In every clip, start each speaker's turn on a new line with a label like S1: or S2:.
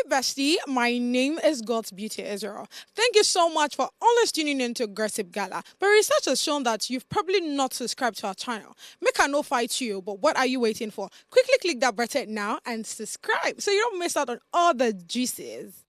S1: bestie, my name is God's Beauty Israel. Thank you so much for always tuning in to Gossip Gala. But research has shown that you've probably not subscribed to our channel. Make a no fight you, but what are you waiting for? Quickly click that button now and subscribe so you don't miss out on all the juices.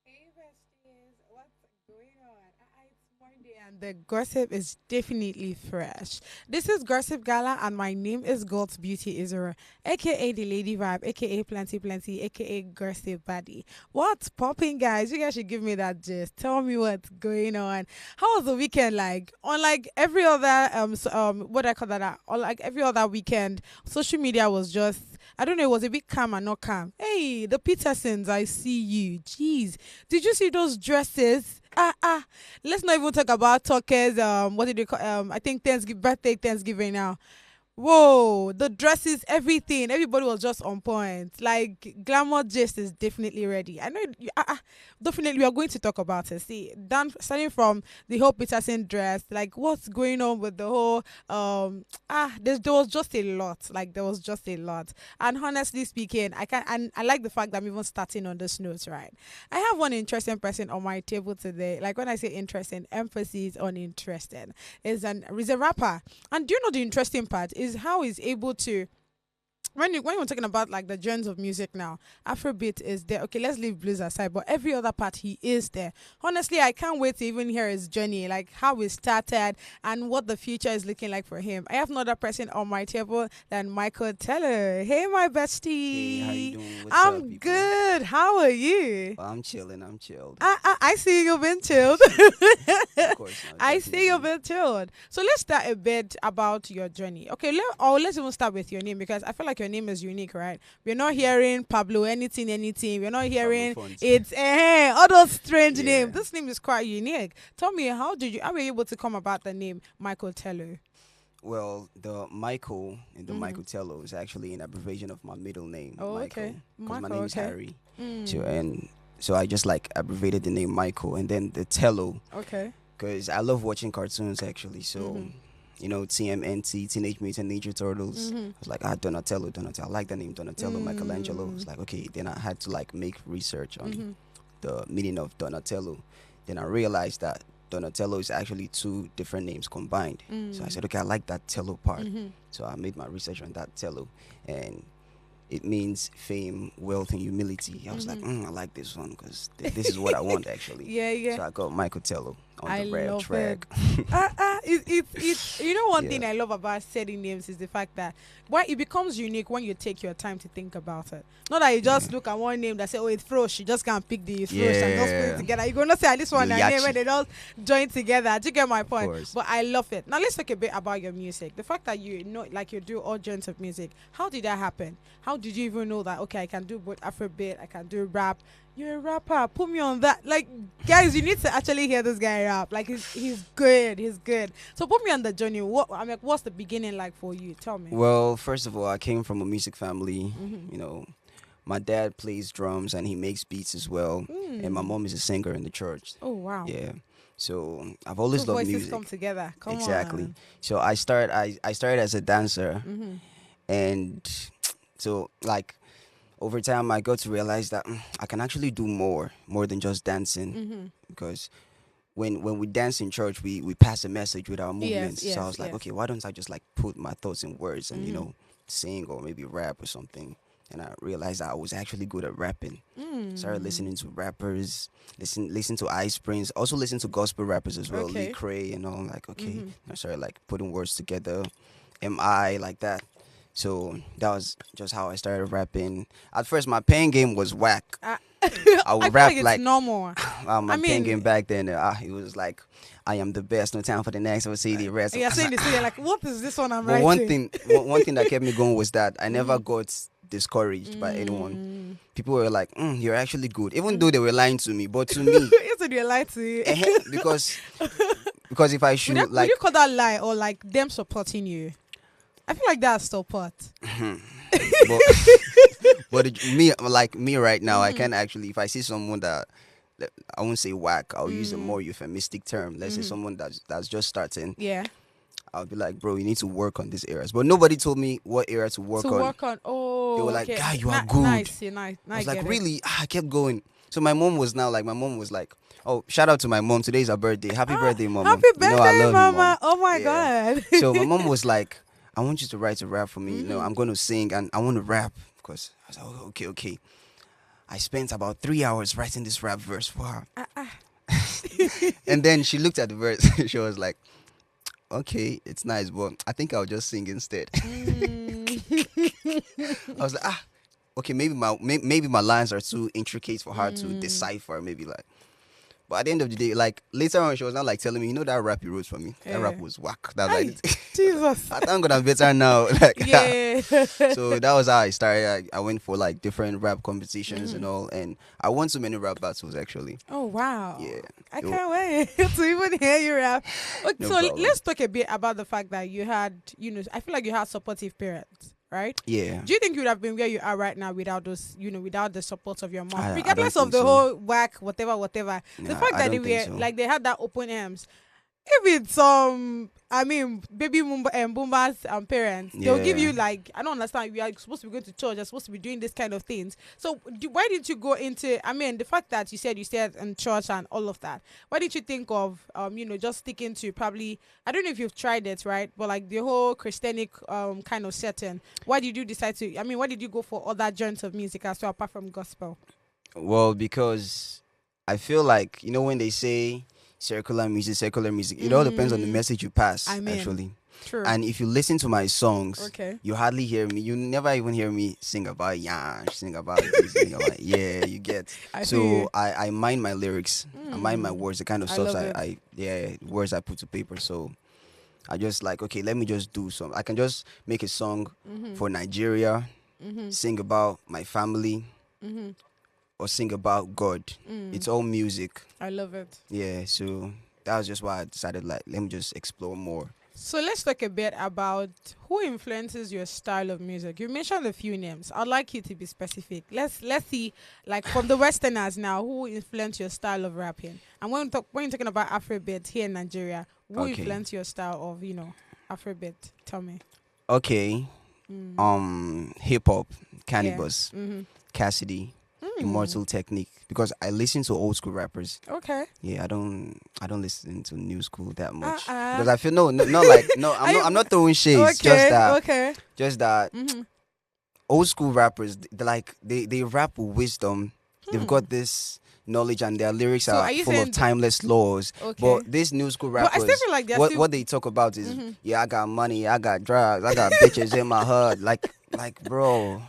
S1: Hey besties, what's going on? It's Monday and the gossip is definitely fresh. This is Gossip Gala and my name is God's Beauty Israel, aka the Lady Vibe, aka Plenty Plenty, aka Gossip Buddy. What's popping, guys? You guys should give me that gist. Tell me what's going on. How was the weekend like? Unlike every other what I call that? Unlike every other weekend, social media was just I don't know, it was a bit calm and not calm. Hey, the Petersons, I see you. Jeez. Did you see those dresses? Let's not even talk about talkers. What did they call I think Thanksgiving now. Whoa, the dresses, everything. Everybody was just on point. Like glamour gist is definitely ready. I know definitely we are going to talk about it. See, starting from the whole Peterson dress, like what's going on with the whole there was just a lot. Like there was just a lot. And honestly speaking, I like the fact that I'm even starting on this note, right? I have one interesting person on my table today. Like when I say interesting, emphasis on interesting. Is a rapper. And do you know the interesting part is how he's able to when we're talking about like the genres of music now, Afrobeat is there. Okay, let's leave blues aside, but every other part he is there. Honestly, I can't wait to even hear his journey, like how he started and what the future is looking like for him. I have another person on my table than Michael Teller. Hey, my bestie.
S2: Hey, how you doing? What's
S1: I'm
S2: up, people?
S1: good. How are you?
S2: I'm chilling. I'm chilled.
S1: I see you've been chilled.
S2: Of course not.
S1: I see you've
S2: Definitely.
S1: been chilled. So let's start a bit about your journey. Okay, let's even start with your name because I feel like your name is unique, right? We're not hearing Pablo anything. We're not hearing
S2: Pablo Fonte.
S1: it's all those strange
S2: Yeah.
S1: names. This name is quite unique. Tell me, how were you able to come about the name Michael Tello?
S2: Well, the Michael and the Michael Tello is actually an abbreviation of my middle name,
S1: Oh,
S2: Michael.
S1: okay.
S2: Because my
S1: Michael,
S2: name is
S1: okay.
S2: Harry.
S1: Mm.
S2: So I just like abbreviated the name Michael and then the Tello
S1: Okay.
S2: because I love watching cartoons actually. So,
S1: Mhm.
S2: you know, TMNT, Teenage Mutant Ninja Turtles.
S1: Mhm.
S2: I was like, Donatello. I like the name Donatello, Michelangelo. It's like, okay, then I had to like make research on
S1: Mhm.
S2: the meaning of Donatello. Then I realized that Donatello is actually two different names combined. So I said, okay, I like that Tello part.
S1: Mhm.
S2: So I made my research on that Tello. And it means fame, wealth, and humility. I was like, I like this one because this is what I want actually.
S1: Yeah, yeah.
S2: So I got Michael Tello on
S1: I
S2: the rap
S1: love
S2: track.
S1: it's you know one
S2: Yeah.
S1: thing I love about setting names is the fact that why it becomes unique when you take your time to think about it. Not that you just look at one name that say, oh, it's Frosh, you just can't pick the Frosh and just put it
S2: Yeah.
S1: together. You're gonna say this one
S2: The
S1: and name
S2: Yachi.
S1: when they just join together. Do you get my point?
S2: course.
S1: But I love it. Now let's talk a bit about your music. The fact that you know like you do all genres of music. How did that happen? How did you even know that okay, I can do both Afrobeat, I can do rap? You're a rapper. Put me on that. Like, guys, you need to actually hear this guy rap. Like, he's good. He's good. So put me on the journey. What's the beginning like for you? Tell me.
S2: Well, first of all, I came from a music family.
S1: Mhm.
S2: You know, my dad plays drums and he makes beats as well. And my mom is a singer in the church.
S1: Oh wow.
S2: Yeah. So I've always
S1: Two
S2: loved
S1: voices
S2: music.
S1: come together. Come
S2: Exactly.
S1: on.
S2: So I started as a dancer,
S1: Mhm.
S2: and so like over time I got to realize that I can actually do more than just dancing
S1: Mhm.
S2: because when we dance in church we pass a message with our movements.
S1: Yes,
S2: so I was like,
S1: yes.
S2: okay, why don't I just like put my thoughts in words and you
S1: Mhm.
S2: know sing or maybe rap or something. And I realized that I was actually good at rapping. Started listening to rappers, listen to Ice Prince, also listen to gospel rappers as well,
S1: Okay.
S2: Lee Cray and all. Like, okay,
S1: Mhm.
S2: I started like putting words together, MI like that. So that was just how I started rapping. At first, my pen game was whack.
S1: I
S2: I would
S1: feel
S2: rap
S1: like it's
S2: like
S1: normal.
S2: my
S1: I
S2: pen
S1: mean-
S2: game back then. It was like, I am the best. No time for the next. I would say the rest.
S1: You're saying this, you're like, what is this one I'm
S2: But
S1: writing?
S2: one thing that kept me going was that I never got discouraged by anyone. People were like, "You're actually good," even though they were lying to me. But to me,
S1: Yes, they lie to you.
S2: because if I should
S1: Would you call that lie or like them supporting you? I feel like that's support.
S2: but me right now, I can actually, if I see someone that, I won't say whack, I'll use a more euphemistic term. Let's say someone that's just starting.
S1: Yeah.
S2: I'll be like, bro, you need to work on these areas. But nobody told me what area to work on.
S1: Oh,
S2: They were like,
S1: okay.
S2: guy, you are good.
S1: Nice, nice.
S2: I was like, really? I kept going. So my mom was like, oh, shout out to my mom. Today's her birthday. Happy birthday, mama.
S1: Happy birthday,
S2: you know, I love
S1: mama.
S2: you, mom.
S1: Oh my God.
S2: So my mom was like, I want you to write a rap for me. You know, I'm going to sing and I want to rap. Because I was like, oh, okay. I spent about 3 hours writing this rap verse for her. And then she looked at the verse. She was like, okay, it's nice, but I think I'll just sing instead. I was like, okay, maybe my lines are too intricate for her to decipher. Maybe like, but at the end of the day, like later on, she was not like telling me, you know, that rap you wrote for me, that rap was whack. That was like,
S1: Jesus.
S2: I think I'm better now. Like,
S1: Yeah.
S2: So that was how I started. I went for like different rap competitions and all, and I won so many rap battles actually.
S1: Oh wow.
S2: Yeah.
S1: I can't wait to even hear you rap. Okay,
S2: No
S1: so
S2: problem.
S1: let's talk a bit about the fact that you had, I feel like you had supportive parents, right?
S2: Yeah.
S1: Do you think you would have been where you are right now without those, without the support of your mom?
S2: I
S1: Regardless
S2: don't
S1: of the
S2: think so.
S1: whole whack, whatever. The
S2: Nah,
S1: fact
S2: I
S1: that they
S2: don't think
S1: were
S2: so.
S1: like they had that open arms. Even some, baby boomers and parents, they'll give
S2: Yeah.
S1: you like, I don't understand. We are supposed to be going to church. You're supposed to be doing this kind of things. So why didn't you go into? The fact that you said in church and all of that. Why didn't you think of, just sticking to probably? I don't know if you've tried it, right? But like the whole Christianic kind of setting. Why did you decide to? Why did you go for other genres of music as well apart from gospel?
S2: Well, because I feel like, when they say secular music, it all depends on the message you pass, actually.
S1: True.
S2: And if you listen to my songs,
S1: Okay.
S2: you hardly hear me. You never even hear me sing about yash, sing about this, sing about you get.
S1: I feel you.
S2: So I mind my lyrics, I mind my words, the kind of
S1: I
S2: stuff
S1: love it.
S2: words I put to paper. So I just like, okay, let me just do some. I can just make a song for Nigeria, sing about my family, or sing about God. It's all music.
S1: I love it.
S2: Yeah, so that was just why I decided, like, let me just explore more.
S1: So let's talk a bit about who influences your style of music. You mentioned a few names. I'd like you to be specific. Let's see, like from the Westerners now, who influenced your style of rapping? And when you're talking about Afrobeat here in Nigeria, who
S2: Okay.
S1: influenced your style of Afrobeat? Tell me.
S2: Okay, hip hop, Cannabis, Cassidy, Immortal Technique, because I listen to old school rappers.
S1: Okay.
S2: Yeah, I don't listen to new school that much because I feel I'm not throwing shades.
S1: Okay.
S2: Just that old school rappers, they rap with wisdom. They've got this knowledge and their lyrics
S1: So
S2: are
S1: are you
S2: full
S1: saying
S2: of timeless laws.
S1: Okay.
S2: But these new school
S1: But I
S2: rappers,
S1: still feel like they're
S2: what
S1: still-
S2: what they talk about is I got money, I got drugs, I got bitches in my hood, like bro.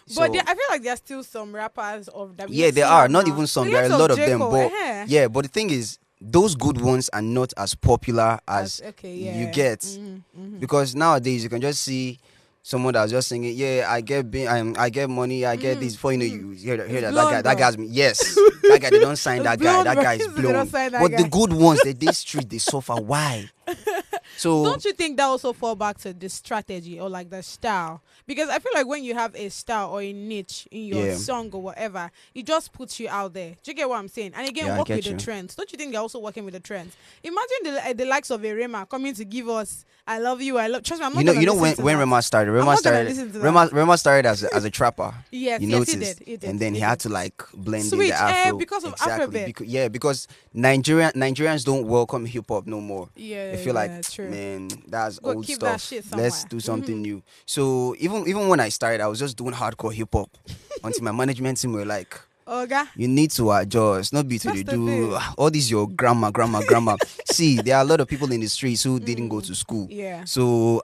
S1: But
S2: So,
S1: I feel like there's still some rappers of that.
S2: yeah, there are not even some. There are a lot of them, but
S1: yeah.
S2: yeah. But the thing is, those good ones are not as popular as you get, because nowadays you can just see someone that's just singing, yeah, I get money, I get this. Before you know, you hear that
S1: blonde,
S2: that guy's me. Yes, that guy. They don't sign that guy.
S1: blonde,
S2: That guy is
S1: bro. They don't
S2: blown.
S1: sign that
S2: But
S1: guy.
S2: the good ones, they street, they suffer. Why? So
S1: Don't you think that also fall back to the strategy or like the style? Because I feel like when you have a style or a niche in your song or whatever, it just puts you out there. Do you get what I'm saying? And again,
S2: Yeah, I
S1: work
S2: get
S1: with
S2: you.
S1: the trends. Don't you think they're also working with the trends? Imagine the likes of a Rema coming to give us "I love you, I love." Trust me, I'm not
S2: you know
S1: gonna
S2: when
S1: listen to
S2: when
S1: that.
S2: Rema started,
S1: I'm not gonna listen to that.
S2: Rema started as a trapper.
S1: Yes,
S2: You
S1: yes,
S2: noticed,
S1: he did.
S2: and then he had to like blend in
S1: Switch,
S2: the Afro
S1: because of
S2: exactly.
S1: Afrobeat.
S2: Because Nigerians don't welcome hip hop no more.
S1: Yeah,
S2: I feel like,
S1: true.
S2: man, that's
S1: Go
S2: old
S1: keep that
S2: stuff.
S1: shit
S2: Let's
S1: somewhere.
S2: do something new. So even when I started, I was just doing hardcore hip hop until my management team were like,
S1: Oga,
S2: you need to adjust, not be to
S1: That's
S2: the
S1: the
S2: do
S1: thing.
S2: all this your grandma. See, there are a lot of people in the streets who didn't go to school.
S1: yeah.
S2: So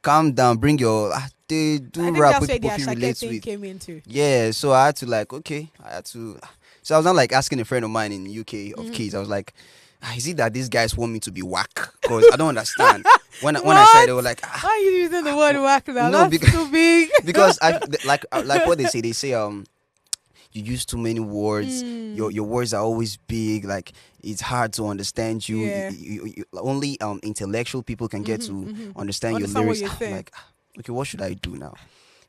S2: calm down, bring your they do
S1: I think
S2: rap
S1: that's
S2: with
S1: where
S2: people
S1: the
S2: feel
S1: Ashake
S2: relate
S1: thing
S2: with.
S1: came into.
S2: Yeah, so I had to like, okay, I had to. So I was not like asking a friend of mine in UK of kids. I was like, is it that these guys want me to be whack? Because I don't understand. When I said, they were
S1: What?
S2: like,
S1: Why are you using the word whack now?
S2: no,
S1: That's too big.
S2: because like what they say you use too many words.
S1: Mm.
S2: Your words are always big. Like it's hard to understand you.
S1: Yeah.
S2: Only intellectual people can get to understand your
S1: Understand what
S2: lyrics.
S1: you're
S2: I'm
S1: saying.
S2: like, okay, what should I do now?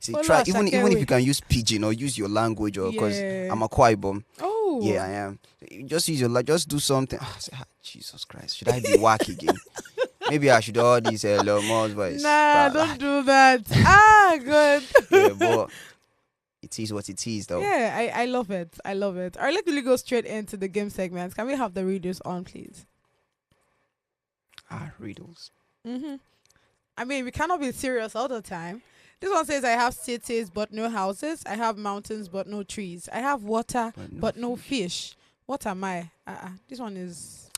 S2: See,
S1: Hola,
S2: try even if
S1: Shakewe.
S2: you can use pidgin or use your language, or because
S1: Yeah.
S2: I'm a Kwaibom.
S1: Oh.
S2: Yeah, I am. Just use your just do something. I say, Jesus Christ, should I be whack again? Maybe I should do all these Lomos voice.
S1: Nah,
S2: But,
S1: don't do that. Ah, good.
S2: yeah, but it is what it is, though.
S1: Yeah, I love it. I love it. All right, let's really go straight into the game segments. Can we have the readers on, please?
S2: Riddles.
S1: Mm-hmm. I mean, we cannot be serious all the time. This one says, I have cities but no houses. I have mountains but no trees. I have water but no fish. What am I? This one is...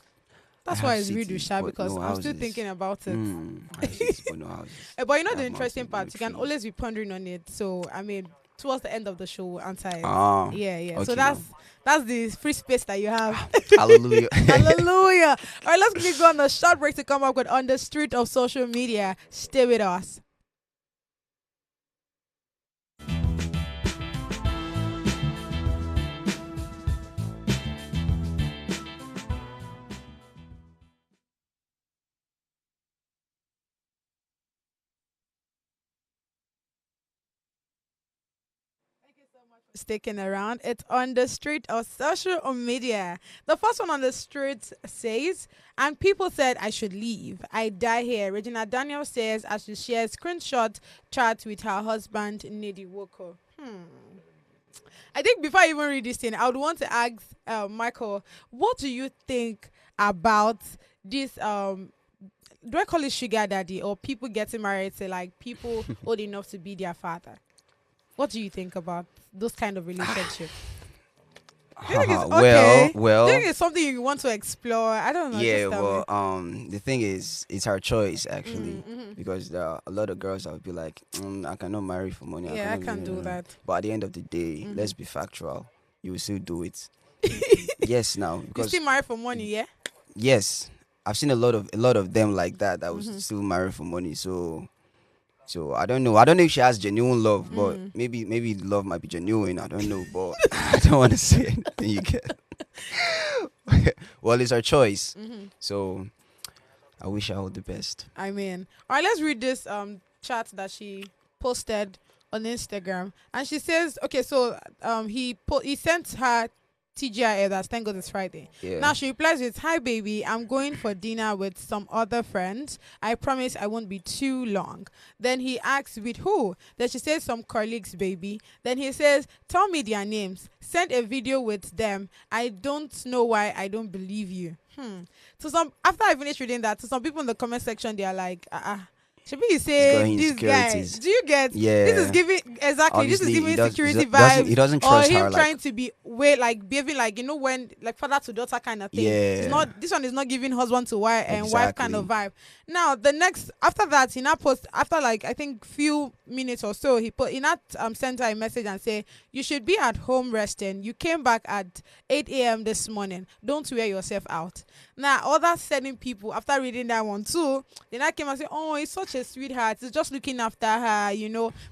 S1: That's
S2: I
S1: why
S2: have
S1: it's read
S2: cities,
S1: Sha,
S2: but
S1: because
S2: no
S1: I'm still
S2: houses.
S1: thinking about it.
S2: I have cities, but no houses.
S1: But you know
S2: I
S1: the
S2: have
S1: interesting
S2: mountains, but no
S1: part, you can
S2: trees.
S1: always be pondering on it. So I mean, towards the end of the show, we'll answer it. Yeah.
S2: Okay,
S1: So that's the free space that you have.
S2: hallelujah.
S1: Hallelujah. All right, let's quickly go on a short break to come up with On the Street of Social Media. Stay with us. Sticking around. It's On the Street of Social Media. The first one on the street says, and people said I should leave. I die here. Regina Daniel says as she shares screenshot chat with her husband, Nidi Woko. I think before I even read this thing, I would want to ask Michael, what do you think about this? Do I call it sugar daddy or people getting married to like people old enough to be their father? What do you think about those kind of relationships? Do you think it's okay?
S2: Well,
S1: Do you think it's something you want to explore? I don't know.
S2: yeah,
S1: just tell
S2: well,
S1: me.
S2: the thing is, it's her choice actually,
S1: Mhm.
S2: because there are a lot of girls that would be like, I cannot marry for money.
S1: Yeah, I
S2: cannot
S1: can't do that.
S2: But at the end of the day,
S1: Mhm.
S2: let's be factual. You will still do it. Yes, now
S1: You
S2: because
S1: still marry for money, yeah?
S2: yes, I've seen a lot of them like that was
S1: Mhm.
S2: still marry for money. So I don't know. I don't know if she has genuine love, but
S1: Mm.
S2: maybe the love might be genuine. I don't know, but I don't want to say anything. You get. Well, it's her choice.
S1: Mhm.
S2: So I wish her all the best.
S1: I mean, all right. Let's read this chat that she posted on Instagram, and she says, okay, so he sent her TGIF. That's thank God it's Friday.
S2: Yeah.
S1: Now she replies with, "Hi baby, I'm going for dinner with some other friends. I promise I won't be too long." Then he asks, "With who?" Then she says, "Some colleagues, baby." Then he says, "Tell me their names. Send a video with them. I don't know why I don't believe you." To some, after I finished reading that, to some people in the comment section, they are like, should you say
S2: got
S1: this guy?
S2: insecurities.
S1: Do you get?
S2: Yeah.
S1: This is giving exactly.
S2: Obviously,
S1: this is giving security
S2: he
S1: vibes.
S2: doesn't
S1: Or
S2: trust
S1: him
S2: her.
S1: trying
S2: Like,
S1: to be like behaving like when like father to daughter kind of thing.
S2: Yeah.
S1: It's not, this one is not giving husband to wife and wife kind of
S2: Exactly.
S1: vibe. Now the next after that, he now post after like I think few minutes or so, he now sent her a message and say, "You should be at home resting. You came back at 8 a.m. this morning. Don't wear yourself out." Now other certain people after reading that one too, they now came and say, "Oh, he's such a sweetheart. He's just looking after her.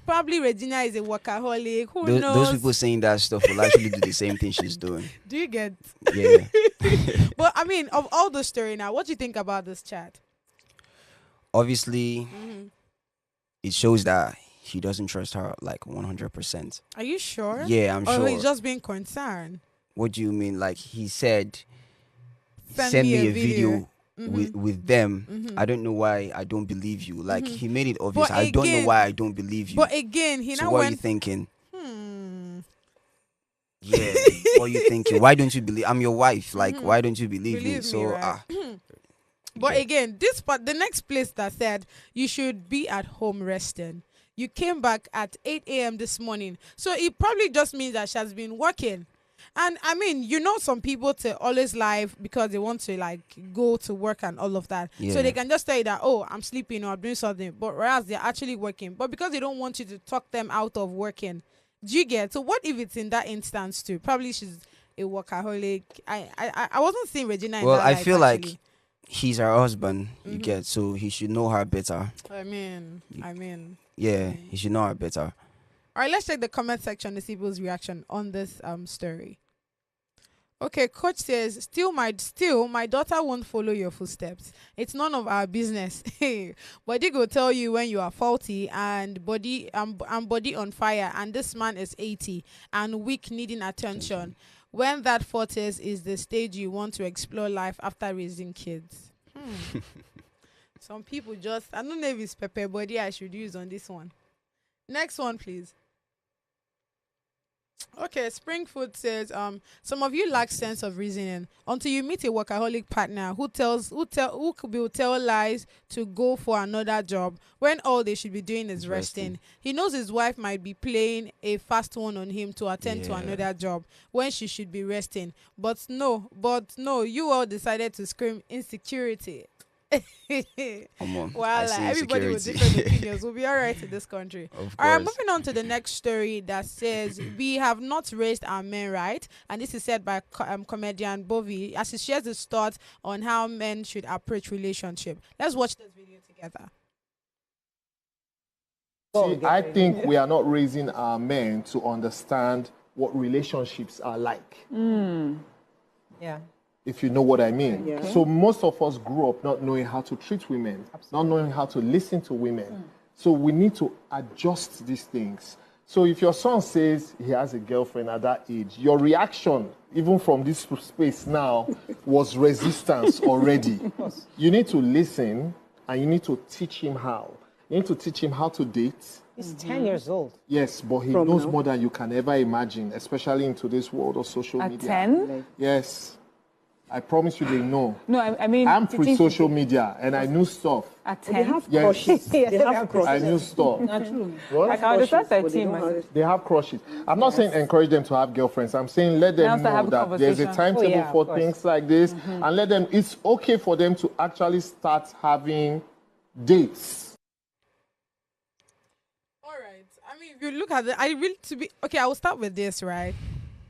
S1: Probably Regina is a workaholic. Who knows?"
S2: those people saying that stuff will actually do the same thing she's doing.
S1: Do you get?
S2: Yeah.
S1: But I mean, of all the story now, what do you think about this chat?
S2: Obviously, it shows that he doesn't trust her like 100%.
S1: Are you sure?
S2: Yeah, I'm
S1: Or
S2: sure.
S1: he's just being concerned?
S2: What do you mean? Like he said,
S1: Send
S2: send
S1: me
S2: me
S1: a
S2: a video
S1: Mhm.
S2: with them.
S1: Mhm.
S2: I don't know why I don't believe you. Like he made it obvious.
S1: But
S2: I don't know
S1: again-
S2: why I don't believe you.
S1: But again, he
S2: So
S1: now
S2: what are you
S1: went.
S2: thinking?
S1: Hmm.
S2: Yeah. What are you thinking? Why don't you believe? I'm your wife. Like why don't you believe me?
S1: Believe me,
S2: So
S1: right? But
S2: okay.
S1: again, this part, the next place that said you should be at home resting. You came back at 8 a.m. this morning. So it probably just means that she has been working. And I mean, some people to always lie because they want to like go to work and all of that.
S2: Yeah.
S1: So they can just tell you that, oh, I'm sleeping or I'm doing something. But whereas they're actually working. But because they don't want you to talk them out of working. Do you get? So what if it's in that instance too? Probably she's a workaholic. I wasn't seeing Regina in
S2: Well,
S1: that
S2: I
S1: light,
S2: feel like
S1: actually.
S2: he's her husband. You get, so he should know her better. Yeah, he should know her better.
S1: All right, let's check the comment section to see people's reaction on this story. Okay, coach says, still my daughter won't follow your footsteps. It's none of our business. Body go tell you when you are faulty and body on fire, and this man is 80 and weak, needing attention. When that 40s is the stage you want to explore life after raising kids. Some people just, I don't know if it's pepper body I should use on this one. Next one, please. Okay, Springfoot says, some of you lack sense of reasoning until you meet a workaholic partner who will tell lies to go for another job when all they should be doing is resting. He knows his wife might be playing a fast one on him to attend to another job when she should be resting. But no, you all decided to scream insecurity. Well, everybody with different opinions will be all right in this country. All right, moving on to the next story that says, we have not raised our men right, and this is said by comedian Bovi as he shares his thoughts on how men should approach relationship. Let's watch this video together.
S3: See, I think we are not raising our men to understand what relationships are like.
S4: Yeah.
S3: If you know what I mean. Yeah. So most of us grew up not knowing how to treat women, not knowing how to listen to women. So we need to adjust these things. So if your son says he has a girlfriend at that age, your reaction, even from this space now, was resistance already. You need to listen and you need to teach him how. You need to teach him how to date.
S4: He's 10 years old.
S3: Yes, but he knows more than you can ever imagine, especially in today's world of social media.
S5: At 10?
S3: Yes. I promise you they know.
S5: No, I mean...
S3: I'm pre-social media, and I knew stuff.
S5: At 10?
S4: They have
S3: Yes.
S4: crushes. They have crushes.
S3: I knew stuff.
S4: Not true.
S5: I can understand 13.
S3: They have crushes. I'm not saying encourage them to have girlfriends. I'm saying let them know that there's a timetable for things like this, and let them... It's okay for them to actually start having dates.
S1: All right. I mean, if you look at it, okay, I will start with this, right?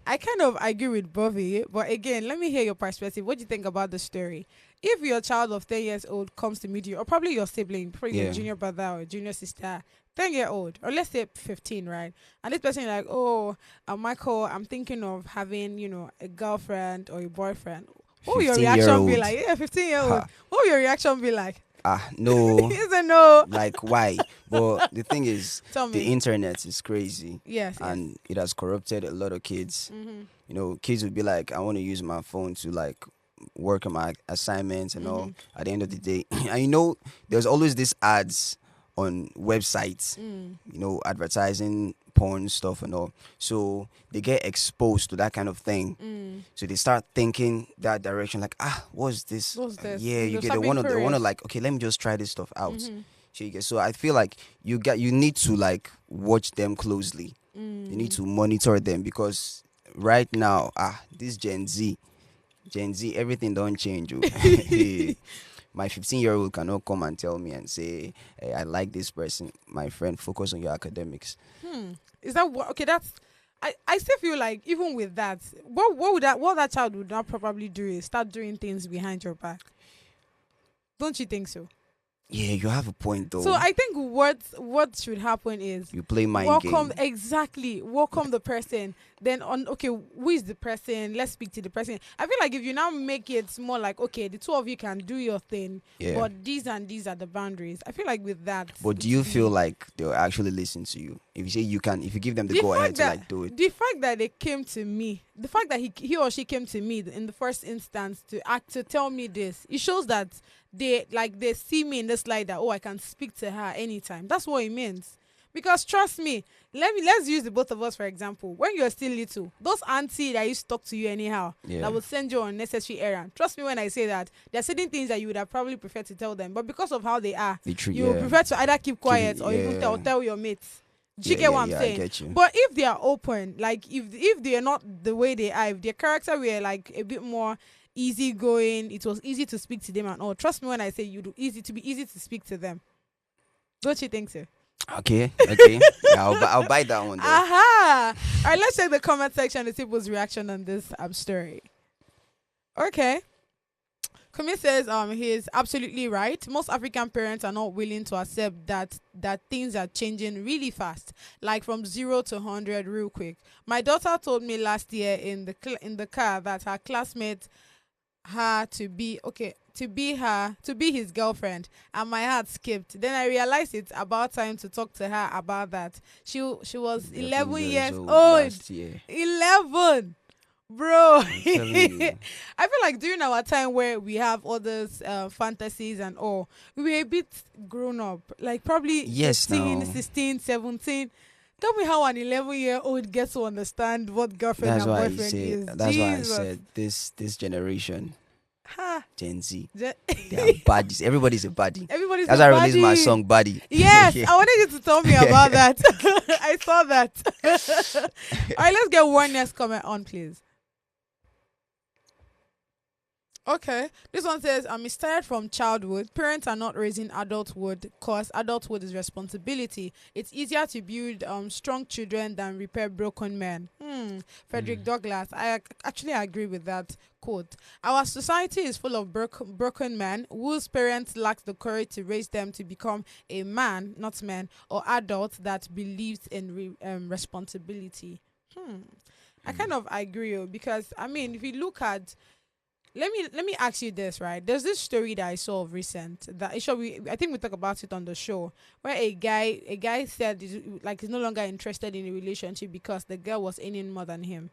S1: I kind of agree with Bobby, but again, let me hear your perspective. What do you think about the story? If your child of 10 years old comes to meet you, or probably your sibling, probably your junior brother or junior sister, 10-year-old, or let's say 15, right? And this person is like, oh, Michael, I'm thinking of having, a girlfriend or a boyfriend. What will your reaction be like? Yeah, 15-year-old. What will your reaction be like?
S2: No.
S1: Is a no.
S2: Like, why? But the thing is, the internet is crazy.
S1: Yes.
S2: And it has corrupted a lot of kids. Kids would be like, I want to use my phone to, like, work on my assignments and all at the end of the day. And, there's always these ads on websites, advertising porn stuff and all. So they get exposed to that kind of thing. So they start thinking that direction, like, what's this? Yeah, you get they want to like, okay, let me just try this stuff out. So I feel like you need to like watch them closely. You need to monitor them because right now, this Gen Z, everything don't change. My 15-year-old cannot come and tell me and say, hey, I like this person. My friend, focus on your academics.
S1: Is that what? Okay, that's... I still feel like even with that, what that child would not probably do is start doing things behind your back. Don't you think so?
S2: Yeah, you have a point though.
S1: So I think what should happen is
S2: you play mind game.
S1: Welcome the person. Then who is the person? Let's speak to the person. I feel like if you now make it more like, okay, the two of you can do your thing, but these and these are the boundaries. I feel like with that.
S2: But do you feel like they'll actually listen to you? If you say you can, if you give them the go ahead to like do it.
S1: The fact that they came to me, the fact that he or she came to me in the first instance to tell me this, it shows that they see me in this light that, I can speak to her anytime. That's what it means. Because trust me, let's use the both of us for example. When you're still little, those auntie that used to talk to you anyhow, that would send you on unnecessary errand. Trust me when I say that there are certain things that you would have probably preferred to tell them, but because of how they are, you would prefer to either keep quiet or even tell your mates. Do you get what I'm saying?
S2: I get you.
S1: But if they are open, like if they are not the way they are, if their character were like a bit more easygoing, it was easy to speak to them and all. Trust me when I say be easy to speak to them. Don't you think so?
S2: Okay. Yeah, I'll buy that one.
S1: Aha! All right, let's check the comment section to see people's reaction on this story. Okay. Kumi says he is absolutely right. Most African parents are not willing to accept that things are changing really fast, like from 0 to 100 real quick. My daughter told me last year in the car that her classmate her to be his girlfriend, and my heart skipped. Then I realized it's about time to talk to her about that. She was 11 years old.
S2: last year.
S1: 11, bro.
S2: I'm telling you.
S1: I feel like during our time where we have all those fantasies and all, we were a bit grown up, like probably
S2: Yes,
S1: 15,
S2: now.
S1: 16, 17. Tell me how an 11-year-old gets to understand what girlfriend
S2: That's
S1: and
S2: why I
S1: boyfriend is.
S2: said. That's why I
S1: Jesus.
S2: said this generation,
S1: Ha.
S2: Gen Z,
S1: Je-
S2: they are baddies. Everybody's a baddie.
S1: Everybody's
S2: That's
S1: a
S2: why I released my
S1: baddie.
S2: song "Baddie."
S1: Yes, I wanted you to tell me about that. I saw that. All right, let's get one next comment on, please. Okay, this one says, I'm inspired from childhood. Parents are not raising adulthood because adulthood is responsibility. It's easier to build strong children than repair broken men. Frederick Douglass. I actually agree with that quote. Our society is full of broken men whose parents lack the courage to raise them to become a man, not men, or adult that believes in responsibility. I kind of agree because, I mean, if you look at let me ask you this, right? There's this story that I saw of recent that I think we talked about it on the show, where a guy said he's no longer interested in a relationship because the girl was earning more than him.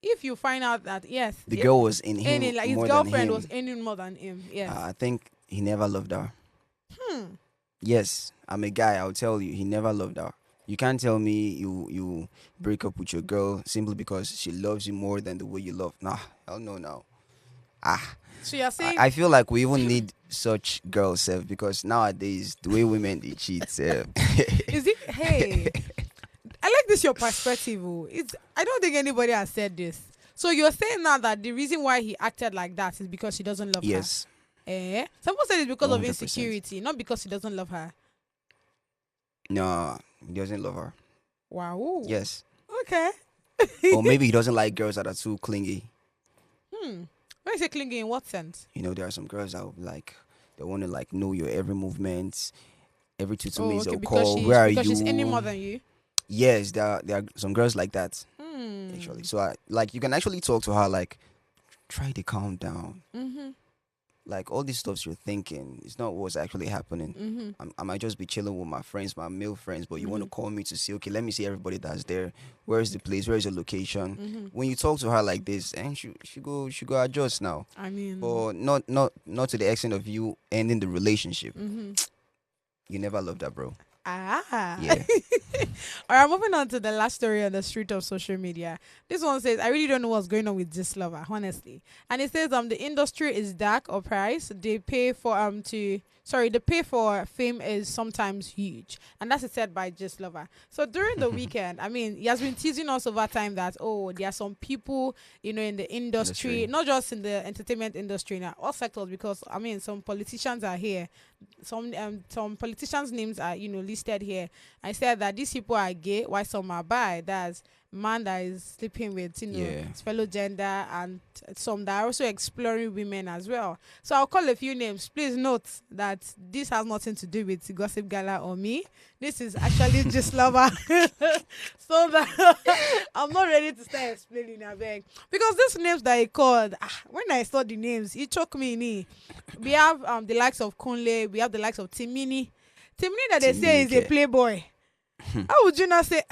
S1: If you find out that yes,
S2: The girl was in him
S1: earning, like his
S2: more
S1: girlfriend
S2: than
S1: was
S2: him.
S1: earning more than him, yes.
S2: I think he never loved her. Yes, I'm a guy. I'll tell you, he never loved her. You can't tell me you break up with your girl simply because she loves you more than the way you love. Nah, hell no, now.
S1: So you're saying
S2: I feel like we even need such girls, Seth, because nowadays the way women they cheat, Seth.
S1: is it? Hey, I like this your perspective. I don't think anybody has said this. So you're saying now that the reason why he acted like that is because she doesn't love her.
S2: Yes,
S1: Someone said it's because of
S2: 100%.
S1: insecurity, not because he doesn't love her.
S2: no, he doesn't love her.
S1: Wow.
S2: Yes,
S1: Okay.
S2: or maybe he doesn't like girls that are too clingy.
S1: When you say clingy, in what sense?
S2: You know, there are some girls that will they want to know your every movement, every 2 minutes they'll call. Where are you?
S1: Because she's any more than you.
S2: Yes, there are some girls like that. Actually, so you can actually talk to her try to calm down. All these stuffs you're thinking, it's not what's actually happening. I might just be chilling with my friends, my male friends, but you want to call me to say, okay, let me see everybody that's there. Where is the place? Where is the location? When you talk to her like this, and she go adjust now.
S1: I mean,
S2: But not to the extent of you ending the relationship. You never loved that, bro. Yeah.
S1: All right, moving on to the last story on the street of social media. This one says, I really don't know what's going on with this lover, honestly. And it says the industry is dark or price. They pay for the pay for fame is sometimes huge. And that's said by Just Lover. So during the weekend, I mean, he has been teasing us over time that there are some people, in the industry, not just in the entertainment industry now, all sectors, because I mean some politicians are here. Some politicians' names are listed here. I said that these people are gay, while some are bi. That's man that is sleeping with his fellow gender, and some that are also exploring women as well. So I'll call a few names. Please note that this has nothing to do with Gossip Gala or me. This is actually Just Lover. So that I'm not ready to start explaining, I beg. Because these names that he called, when I saw the names, it choked me in. We have the likes of Kunle, we have the likes of Timini. Timini that they say is a playboy. How would you not say,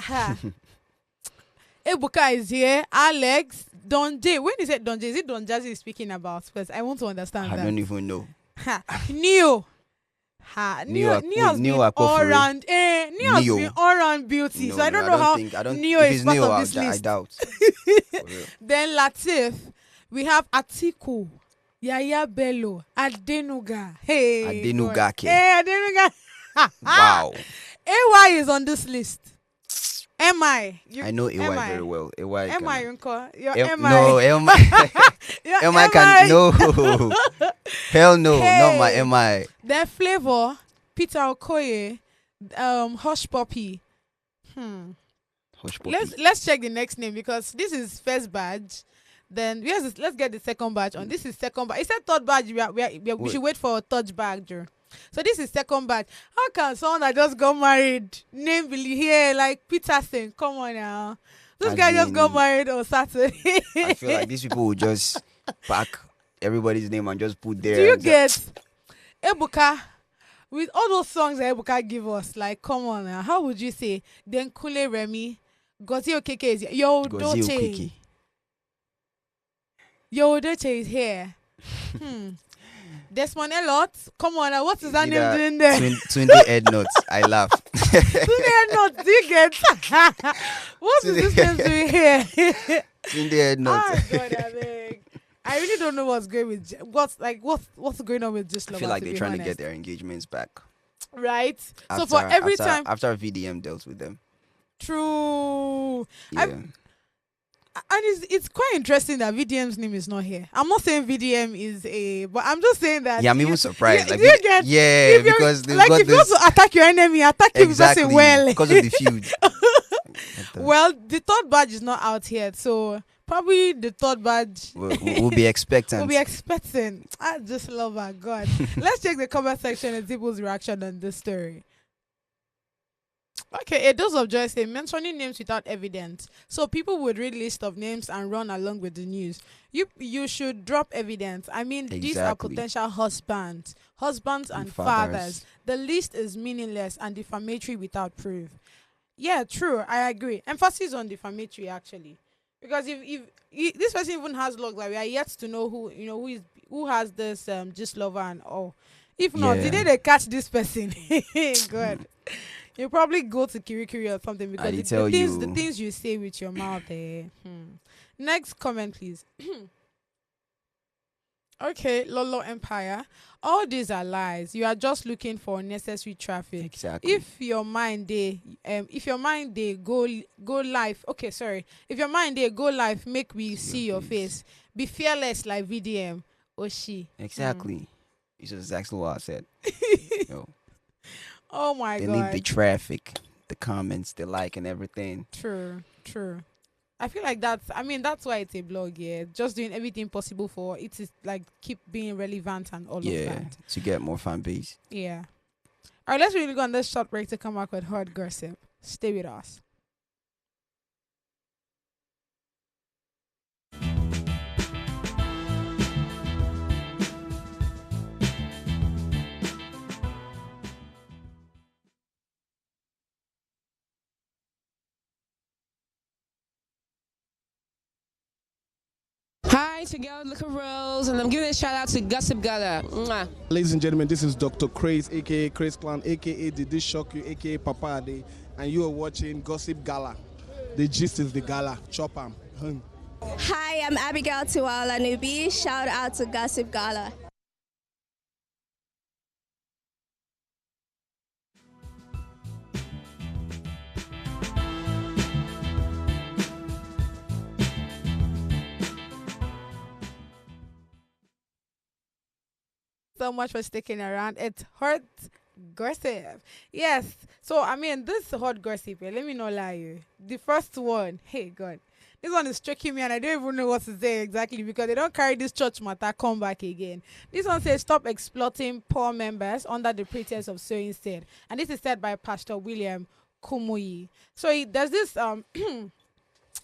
S1: Ebuka is here, Alex, Don J. When he said Don J, is it Don Jazzy speaking about? Because I want to understand that.
S2: I don't even know.
S1: Neo. Neo has been all round. Neo has been all round beauty.
S2: No,
S1: so I don't know how Neo
S2: if
S1: is
S2: it's
S1: part
S2: Neo,
S1: of this
S2: I
S1: list.
S2: doubt. For real.
S1: Then Latif. We have Atiku, Yaya Bello, Adenuga. Hey.
S2: Adenuga
S1: God.
S2: ke.
S1: Hey, Adenuga.
S2: Wow.
S1: AY is on this list. MI.
S2: I know AY very well. AY
S1: MI, Uncle. Your
S2: can,
S1: MI.
S2: no,
S1: Your
S2: MI can no. Hell no, not my
S1: Hey.
S2: MI.
S1: Then Flavor, Peter Okoye, Hush Puppy.
S2: Hush puppy.
S1: Let's check the next name because this is first badge. Then let's get the second batch on. This is second batch. It said third batch. We should wait for a third batch. So this is second batch. How can someone that just got married name Billy here like Peterson? Come on now. This guy just got married on Saturday.
S2: I feel like these people will just pack everybody's name and just put there.
S1: Do you get Ebuka? With all those songs that Ebuka give us, like, come on now. How would you say? Then Kule Remy, Gozi Okeke is here. Yo Doche. Yo Doche is here. Desmond Elliot, come on now. What is that name doing there?
S2: Tunde Head Notes. I laugh.
S1: Tunde Head Notes, do you get? What is this name doing here?
S2: Tunde Head Notes.
S1: Oh God, I beg. I really don't know what's going with what's going on with Just Love.
S2: I feel like they're trying to get their engagements back.
S1: Right. So for every time
S2: after VDM dealt with them.
S1: True.
S2: Yeah.
S1: And it's quite interesting that VDM's name is not here. I'm not saying VDM is but I'm just saying that.
S2: Yeah, I'm even surprised.
S1: Because
S2: if
S1: you want to attack your enemy, attack him
S2: exactly,
S1: well.
S2: Because of the feud.
S1: Well, the third badge is not out yet, so probably the third badge
S2: we'll be expecting.
S1: We'll be expecting. I just love her. God. Let's check the comment section and people's reaction on this story. Okay, a dose of joy say mentioning names without evidence. So people would read list of names and run along with the news. You should drop evidence. I mean, these are potential husbands and fathers. The list is meaningless and defamatory without proof. Yeah, true. I agree. Emphasis on defamatory actually, because if this person even has logs, like we are yet to know who has this just lover and all. If not, did they catch this person? Good. You probably go to Kirikiri or something because the things you say with your mouth. Next comment, please. Okay, Lolo Empire. All these are lies. You are just looking for unnecessary traffic.
S2: Exactly.
S1: If your mind they go live. Okay, sorry. If your mind they go live, make we see your face. Be fearless like VDM. Oshi.
S2: Exactly. It's exactly what I said. Yo.
S1: Oh my God.
S2: They need the traffic, the comments, the like and everything.
S1: True. I feel like that's why it's a blog, yeah. Just doing everything possible for it to like keep being relevant and all of that.
S2: To get more fan base.
S1: Yeah. Alright, let's really go on this short break to come back with hard gossip. Stay with us.
S6: Hi, it's your girl, Look Rose, and I'm giving a shout out to Gossip Gala. Mwah.
S7: Ladies and gentlemen, this is Dr. Craze, aka Craze Clan, aka Did This Shock You, aka Papa Ade, and you are watching Gossip Gala. The gist is the gala. Chop 'em.
S8: Hi, I'm Abigail Tiwala Nubi. Shout out to Gossip Gala.
S1: So much for sticking around. It's hot gossip. Yes. So this hot gossip, let me not lie you. The first one, hey God. This one is striking me and I don't even know what to say exactly because they don't carry this church matter come back again. This one says stop exploiting poor members under the pretense of sowing seed. And this is said by Pastor William Kumuyi. So there's this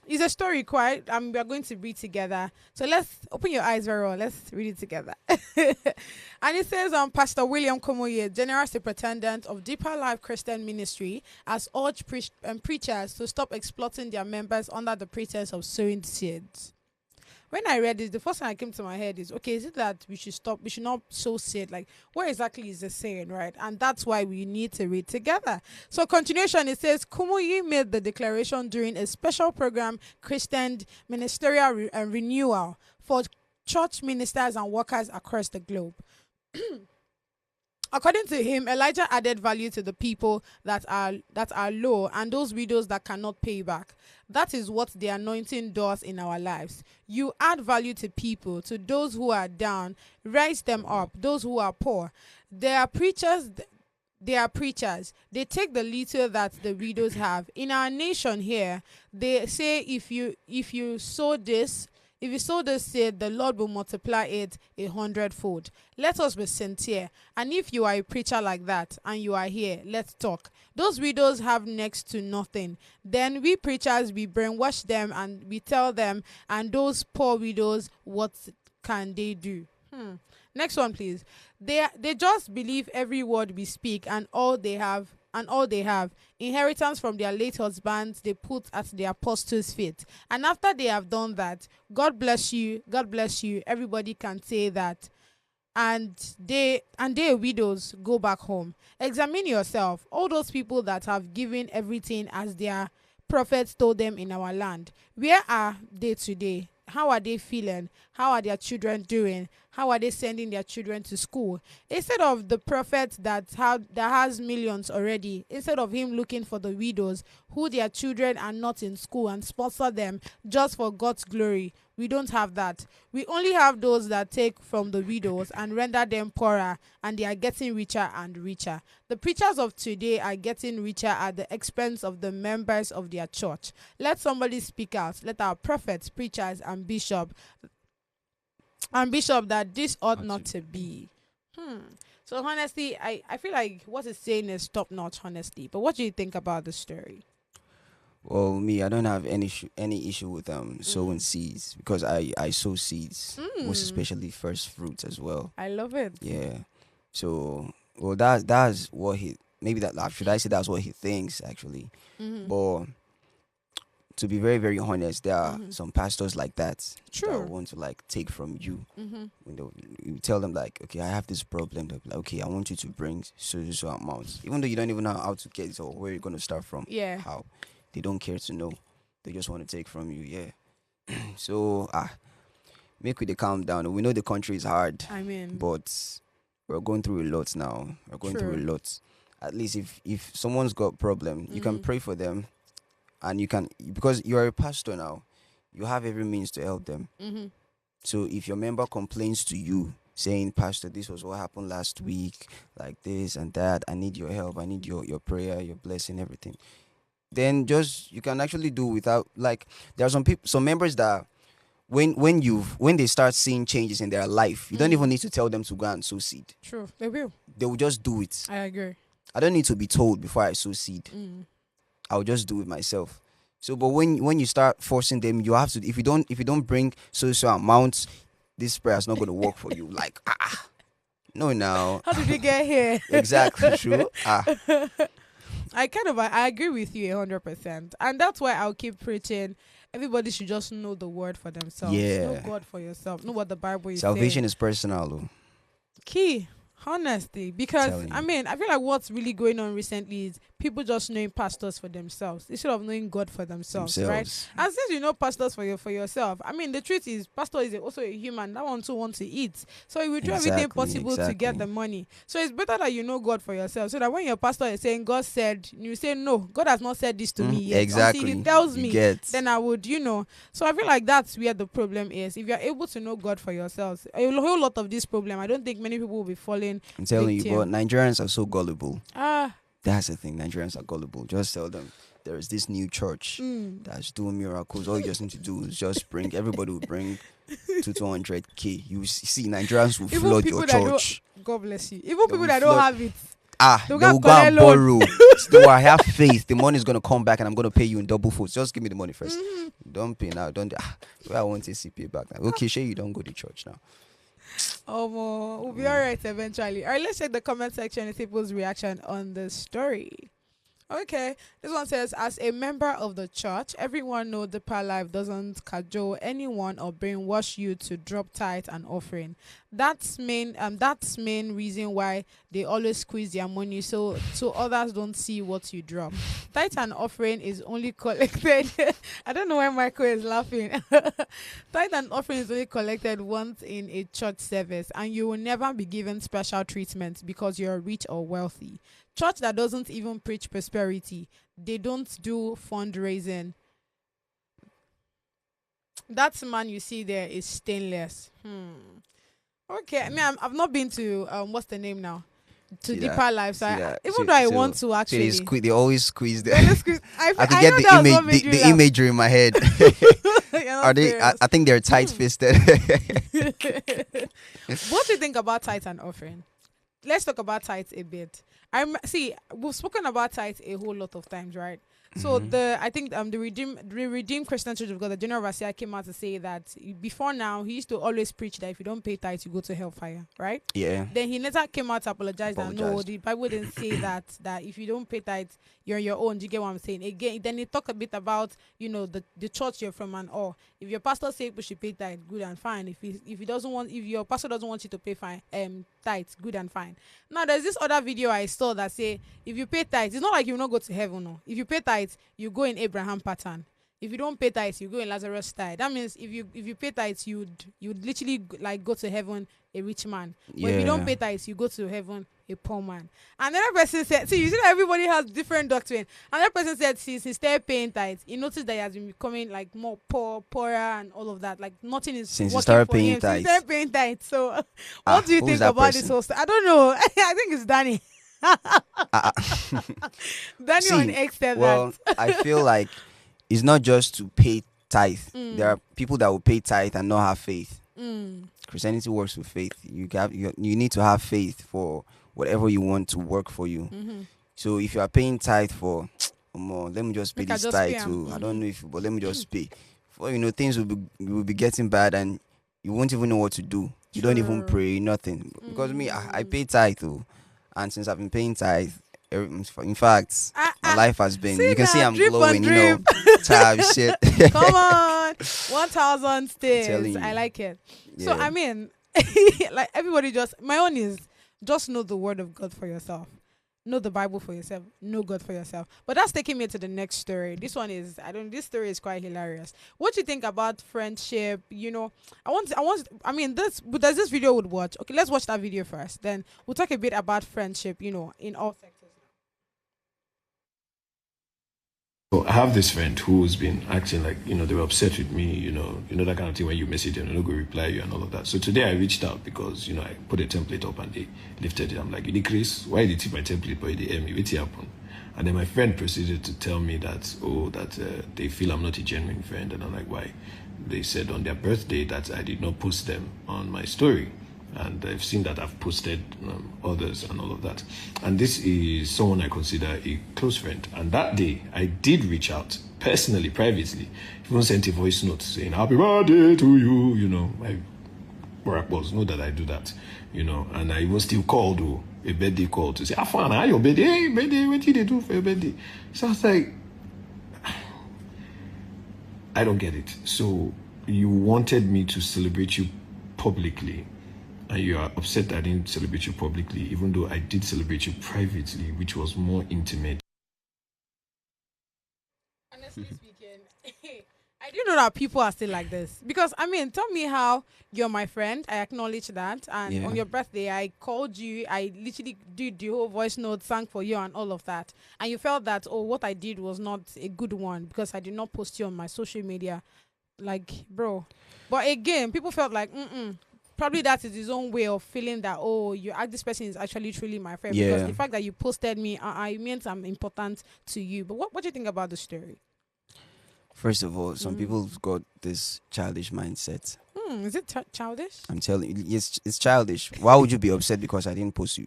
S1: it's a story quite we are going to read together. So let's open your eyes very well. Let's read it together. And it says Pastor William Komoye, General Superintendent of Deeper Life Christian Ministry, has urged preachers to stop exploiting their members under the pretense of sowing seeds. When I read this, the first thing that came to my head is, okay, is it that we should not sow seed? Like, what exactly is the saying, right? And that's why we need to read together. So continuation, it says, Kumuyi made the declaration during a special program, Christian Ministerial Renewal, for church ministers and workers across the globe. According to him, Elijah added value to the people that are low and those widows that cannot pay back. That is what the anointing does in our lives. You add value to people, to those who are down, raise them up, those who are poor. They are preachers. They take the little that the widows have. In our nation here, they say if you sow this, If you sow this seed, the Lord will multiply it 100-fold. Let us be sincere. And if you are a preacher like that and you are here, let's talk. Those widows have next to nothing. Then we preachers, we brainwash them and we tell them, and those poor widows, what can they do? Next one, please. They just believe every word we speak, and all they have inheritance from their late husbands they put at the apostles' feet. And after they have done that, God bless you, everybody can say that. And they widows go back home. Examine yourself. All those people that have given everything as their prophets told them in our land, where are they today? How are they feeling? How are their children doing? How are they sending their children to school? Instead of the prophet that has millions already, instead of him looking for the widows who their children are not in school and sponsor them just for God's glory, we don't have that. We only have those that take from the widows and render them poorer, and they are getting richer and richer. The preachers of today are getting richer at the expense of the members of their church. Let somebody speak out. Let our prophets, preachers, and bishop that this ought not to be. So honestly, I feel like what it's saying is top notch, honestly. But what do you think about the story?
S2: Well, me, I don't have any issue with sowing seeds, because I sow seeds, most especially first fruits as well.
S1: I love it.
S2: Yeah. So, well, that's what he, maybe that, should I say that's what he thinks actually. But to be very, very honest, there are some pastors like that that want to like take from you. When you tell them like, okay, I have this problem. They'll be like, okay, I want you to bring so amounts, even though you don't even know how to get it or where you're gonna start from.
S1: Yeah.
S2: How they don't care to know. They just want to take from you. Yeah. So make it calm down. We know the country is hard.
S1: I mean,
S2: but we're going through a lot now. We're going through a lot. At least if someone's got problem, you can pray for them, and you can, because you're a pastor now, you have every means to help them. So if your member complains to you saying, Pastor, this was what happened last week, like this and that, I need your help, I need your prayer, your blessing, everything, then just, you can actually do without, like, there are some members that when they start seeing changes in their life, you don't even need to tell them to go and sow seed.
S1: True, they will.
S2: They will just do it.
S1: I agree.
S2: I don't need to be told before I sow seed. I'll just do it myself. So, but when you start forcing them, you have to. If you don't bring so amounts, this prayer is not going to work for you. Like, no, now.
S1: How did we get here?
S2: Exactly, true.
S1: I agree with you 100%, and that's why I'll keep preaching. Everybody should just know the word for themselves.
S2: Yeah.
S1: Know God for yourself. Know what the Bible is
S2: Salvation
S1: saying.
S2: is personal, though.
S1: Key. Honesty, because I mean, I feel like what's really going on recently is people just knowing pastors for themselves instead of knowing God for themselves. Right? And since you know pastors for yourself, I mean, the truth is, pastor is also a human that one too wants to eat, so he will do everything possible to get the money. So it's better that you know God for yourself, so that when your pastor is saying God said, you say no, God has not said this to me yet.
S2: Exactly.
S1: Until he tells me, then I would, So I feel like that's where the problem is. If you're able to know God for yourselves, a whole lot of this problem, I don't think many people will be falling.
S2: I'm telling you, but Nigerians are so gullible.
S1: That's
S2: the thing. Nigerians are gullible. Just tell them there is this new church that's doing miracles. All you just need to do is just bring. Everybody will bring to 200K. You see, Nigerians will flood your church.
S1: God bless you. Even people that don't have it.
S2: They will go and borrow. So I have faith. The money is going to come back and I'm going to pay you in double folds. Just give me the money first. Don't pay now. Don't. I want to see pay back now. Okay, sure, you don't go to church now.
S1: We'll be alright eventually. Alright, let's check the comment section and people's reaction on the story. Okay, this one says, as a member of the church, everyone knows Deeper Life doesn't cajole anyone or brainwash you to drop tithe and offering. That's main reason why they always squeeze their money so others don't see what you drop. Tithe and offering is only collected. I don't know why Michael is laughing. Tithe and offering is only collected once in a church service, and you will never be given special treatment because you're rich or wealthy. Church that doesn't even preach prosperity, they don't do fundraising. That man you see there is stainless. Okay, I mean, I've not been to what's the name now? to
S2: See
S1: deeper
S2: that?
S1: life. So
S2: See
S1: I,
S2: that?
S1: even though I want to
S2: So
S1: actually,
S2: they always squeeze the. I could
S1: I
S2: get
S1: know
S2: the
S1: that's what
S2: image,
S1: made you
S2: the
S1: laugh.
S2: imagery in my head.
S1: You're not
S2: Are they?
S1: serious.
S2: I think they're tight fisted.
S1: What do you think about tithe and offering? Let's talk about tithe a bit. See, we've spoken about tithe a whole lot of times, right? So I think the Redeemed Christian Church of God, the General Overseer, came out to say that before now he used to always preach that if you don't pay tithe you go to hellfire, right?
S2: Yeah.
S1: Then he later came out to apologize that no, the Bible didn't say that if you don't pay tithe you're on your own. Do you get what I'm saying? Again, then he talked a bit about the church you're from and all. If your pastor say we should pay tithe, good and fine. If your pastor doesn't want you to pay tithe, good and fine. Now there's this other video I saw that say if you pay tithe, it's not like you will not go to heaven. No, if you pay tithe, you go in Abraham pattern. If you don't pay tithe, you go in Lazarus style. That means if you pay tithe, you'd literally like go to heaven a rich man. But if you don't pay tithe, you go to heaven a poor man. Another person said, see, you see that everybody has different doctrine. Another person said since he started paying tithe, he noticed that he has been becoming like more poorer and all of that. Like nothing is
S2: Since he
S1: working
S2: started
S1: for
S2: paying
S1: him.
S2: tithe.
S1: Since he started paying tithe. So what do you think
S2: that
S1: about
S2: person?
S1: this whole I don't know. I think it's Danny. Danny
S2: See,
S1: on X said
S2: well,
S1: that.
S2: I feel like it's not just to pay tithe. There are people that will pay tithe and not have faith. Christianity works with faith. You need to have faith for whatever you want to work for you. So if you are paying tithe for, let me just pay this tithe too. I don't know but let me just pay. For things will be getting bad and you won't even know what to do. You don't even pray, nothing. Because me, I pay tithe too, and since I've been paying tithe, in fact, my life has been. You can see I'm glowing. Child shit.
S1: Come on, 1,000 stairs. I like it.
S2: Yeah.
S1: So I mean, like everybody my own is just know the word of God for yourself. Know the Bible for yourself. Know God for yourself. But that's taking me to the next story. This one is this story is quite hilarious. What do you think about friendship? There's this video we'd watch. Okay, let's watch that video first. Then we'll talk a bit about friendship, in all sectors.
S9: So I have this friend who's been acting like, they were upset with me, that kind of thing when you message them, they're not going to reply you and all of that. So today I reached out because, I put a template up and they lifted it. I'm like, Chris, why did you take my template, but they air me? What's happened? And then my friend proceeded to tell me that, they feel I'm not a genuine friend. And I'm like, why? They said on their birthday that I did not post them on my story. And they've seen that I've posted others and all of that. And this is someone I consider a close friend. And that day, I did reach out personally, privately. Even sent a voice note saying, happy birthday to you, my work was, know that I do that, And I even still called a birthday call to say, fun, your birthday? Hey, birthday, what did they do for your birthday? So I was like, I don't get it. So you wanted me to celebrate you publicly, and you are upset that I didn't celebrate you publicly, even though I did celebrate you privately, which was more intimate.
S1: Honestly speaking, I didn't know that people are still like this. Because, tell me how you're my friend. I acknowledge that. And on your birthday, I called you. I literally did the whole voice note, sang for you and all of that. And you felt that, what I did was not a good one because I did not post you on my social media. Like, bro. But again, people felt like, probably that is his own way of feeling that this person is actually truly my friend because the fact that you posted me it means I'm important to you. But what do you think about the story?
S2: First of all, some people have got this childish mindset.
S1: Is it childish?
S2: I'm telling you, it's childish. Why would you be upset because I didn't post you?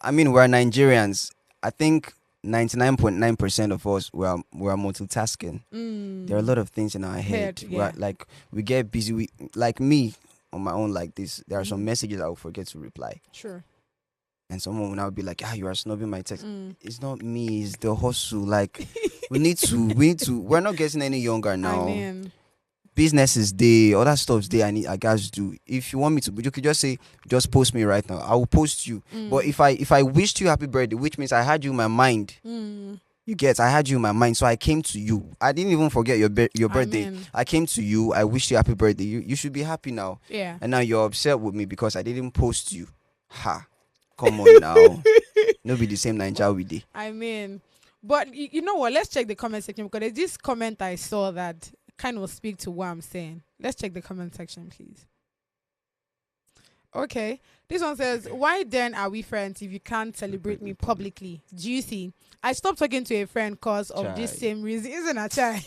S2: We're Nigerians. I think 99.9% of us we're multitasking. There are a lot of things in our head. We get busy. Like me, on my own like this, there are some messages I will forget to reply.
S1: Sure.
S2: And someone will now be like, you are snubbing my text. It's not me, it's the hustle. Like, we need to, we're not getting any younger now. Business is there, other stuff's there, I guys do. If you want me to, you could just say, just post me right now. I will post you. But if I wished you happy birthday, which means I had you in my mind. I had you in my mind, so I came to you. I didn't even forget your birthday. I came to you. I wished you happy birthday. You should be happy now.
S1: Yeah.
S2: And now you're upset with me because I didn't post you. Come on now. No be the same Nigeria we did.
S1: But you know what? Let's check the comment section because there's this comment I saw that kind of speak to what I'm saying. Let's check the comment section, please. Okay. This one says, why then are we friends if you can't celebrate me publicly? Juicy. I stopped talking to a friend because of this
S2: Chai.
S1: same reason. Isn't a child?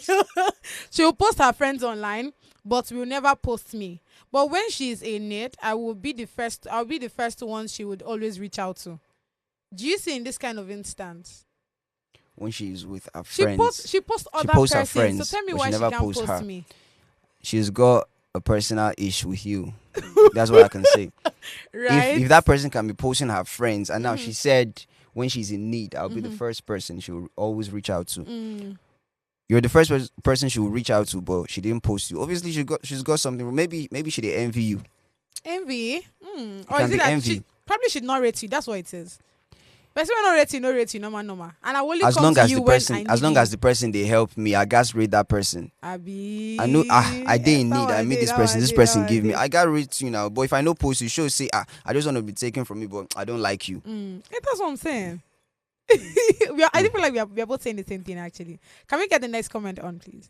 S1: She'll post her friends online, but will never post me. But when she's in it, I'll be the first one she would always reach out to. Do you see in this kind of instance?
S2: When she's with her
S1: She
S2: friends,
S1: posts other
S2: posts her
S1: persons.
S2: friends,
S1: So tell me
S2: but
S1: why
S2: she
S1: she
S2: never
S1: can't
S2: posts
S1: post
S2: her.
S1: me.
S2: she's got a personal issue with you. That's what I can say.
S1: Right?
S2: If that person can be posting her friends, and now she said when she's in need, I'll be the first person she will always reach out to. You're the first person she will reach out to, but she didn't post you. Obviously, she's got something. Maybe she did envy you.
S1: Envy? Or
S2: can
S1: is
S2: be
S1: it that
S2: envy.
S1: she probably should not rate you? That's what it is. Person will not rate you, normal. And I will only
S2: As
S1: come
S2: long
S1: to
S2: as
S1: you
S2: the
S1: when
S2: person,
S1: I need
S2: as long
S1: you.
S2: as the person they help me, I guess rate that person.
S1: Abi.
S2: I know I didn't need. I meet this person. This person give me.
S1: I
S2: I got rate you now. But if I no post, you should say I just want to be taken from you, but I don't like you.
S1: That's what I'm saying. I feel like we are both saying the same thing actually. Can we get the next comment on, please?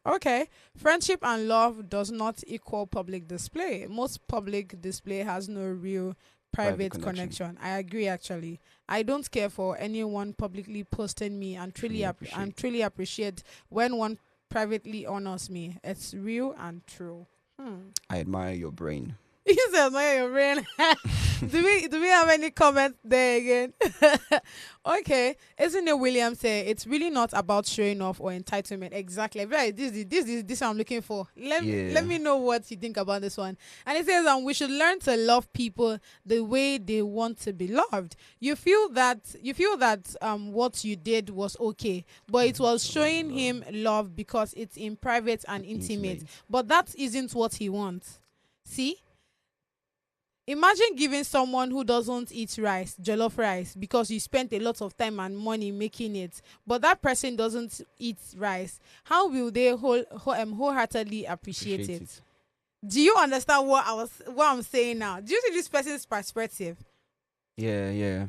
S1: Okay. Friendship and love does not equal public display. Most public display has no real private connection. I agree actually. I don't care for anyone publicly posting me and truly appreciate when one privately honors me. It's real and true.
S2: I admire your brain.
S1: You said admire your brain. do we have any comments there again? Okay. Isn't it William say it's really not about showing off or entitlement? Exactly. Right. This I'm looking for. Let me know what you think about this one. And it says we should learn to love people the way they want to be loved. You feel that what you did was okay, but it was showing him love because it's in private and intimate. But that isn't what he wants. See? Imagine giving someone who doesn't eat rice, jollof rice, because you spent a lot of time and money making it, but that person doesn't eat rice. How will they wholeheartedly appreciate it? Do you understand what I'm saying now? Do you see this person's perspective?
S2: Yeah.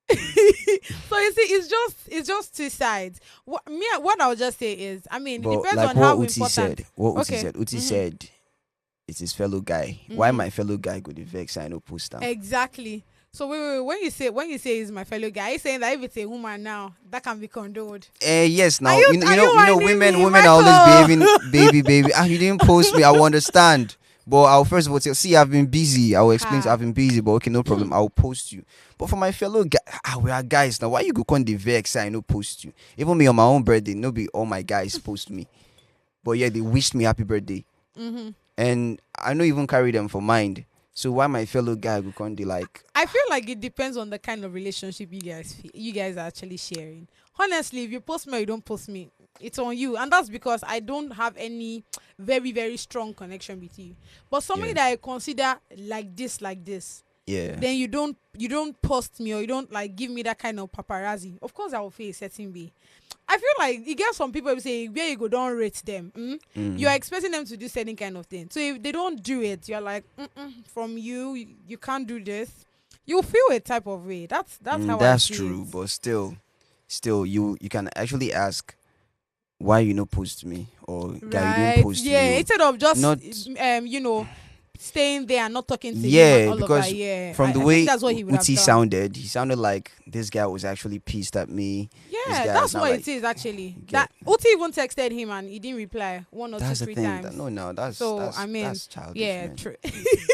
S1: So you see, it's just two sides. What I'll just say is, it depends
S2: like
S1: on how
S2: Uti
S1: important.
S2: Uti said, it's his fellow guy. Why my fellow guy go to vex? I know post them.
S1: Exactly. So wait, when you say he's my fellow guy, are you saying that if it's a woman now that can be condoned?
S2: Yes. Now
S1: you
S2: know women are always behaving baby. You didn't post me. I will understand. But I'll first of all tell, see, I've been busy. I will explain. I've been busy, but okay, no problem. I'll post you. But for my fellow guy, we are guys now. Why you go con the vex? I know post you. Even me on my own birthday, no be all my guys post me. But yeah, they wished me happy birthday. And I don't even carry them for mind. So why my fellow guy go con the like?
S1: I feel like it depends on the kind of relationship you guys are actually sharing. Honestly, if you post me or you don't post me, it's on you. And that's because I don't have any very, very strong connection with you. But somebody that I consider like this, then you don't post me or you don't like give me that kind of paparazzi. Of course I will feel a certain way. I feel like you get some people who say where you go don't rate them. You are expecting them to do certain kind of thing. So if they don't do it, you're like, from you can't do this. You feel a type of way. That's how
S2: that's
S1: I
S2: true.
S1: it.
S2: But still, you can actually ask why you no post me or guy you didn't post me.
S1: Instead of just
S2: not
S1: staying there and not talking to him and all
S2: because
S1: of that.
S2: from the way
S1: that's what he would have
S2: Uti
S1: done.
S2: he sounded like this guy was actually pissed at me.
S1: That's what it is actually. That Uti even texted him and he didn't reply 1 or 2, 3 times.
S2: That's childish.
S1: Yeah,
S2: man.
S1: true.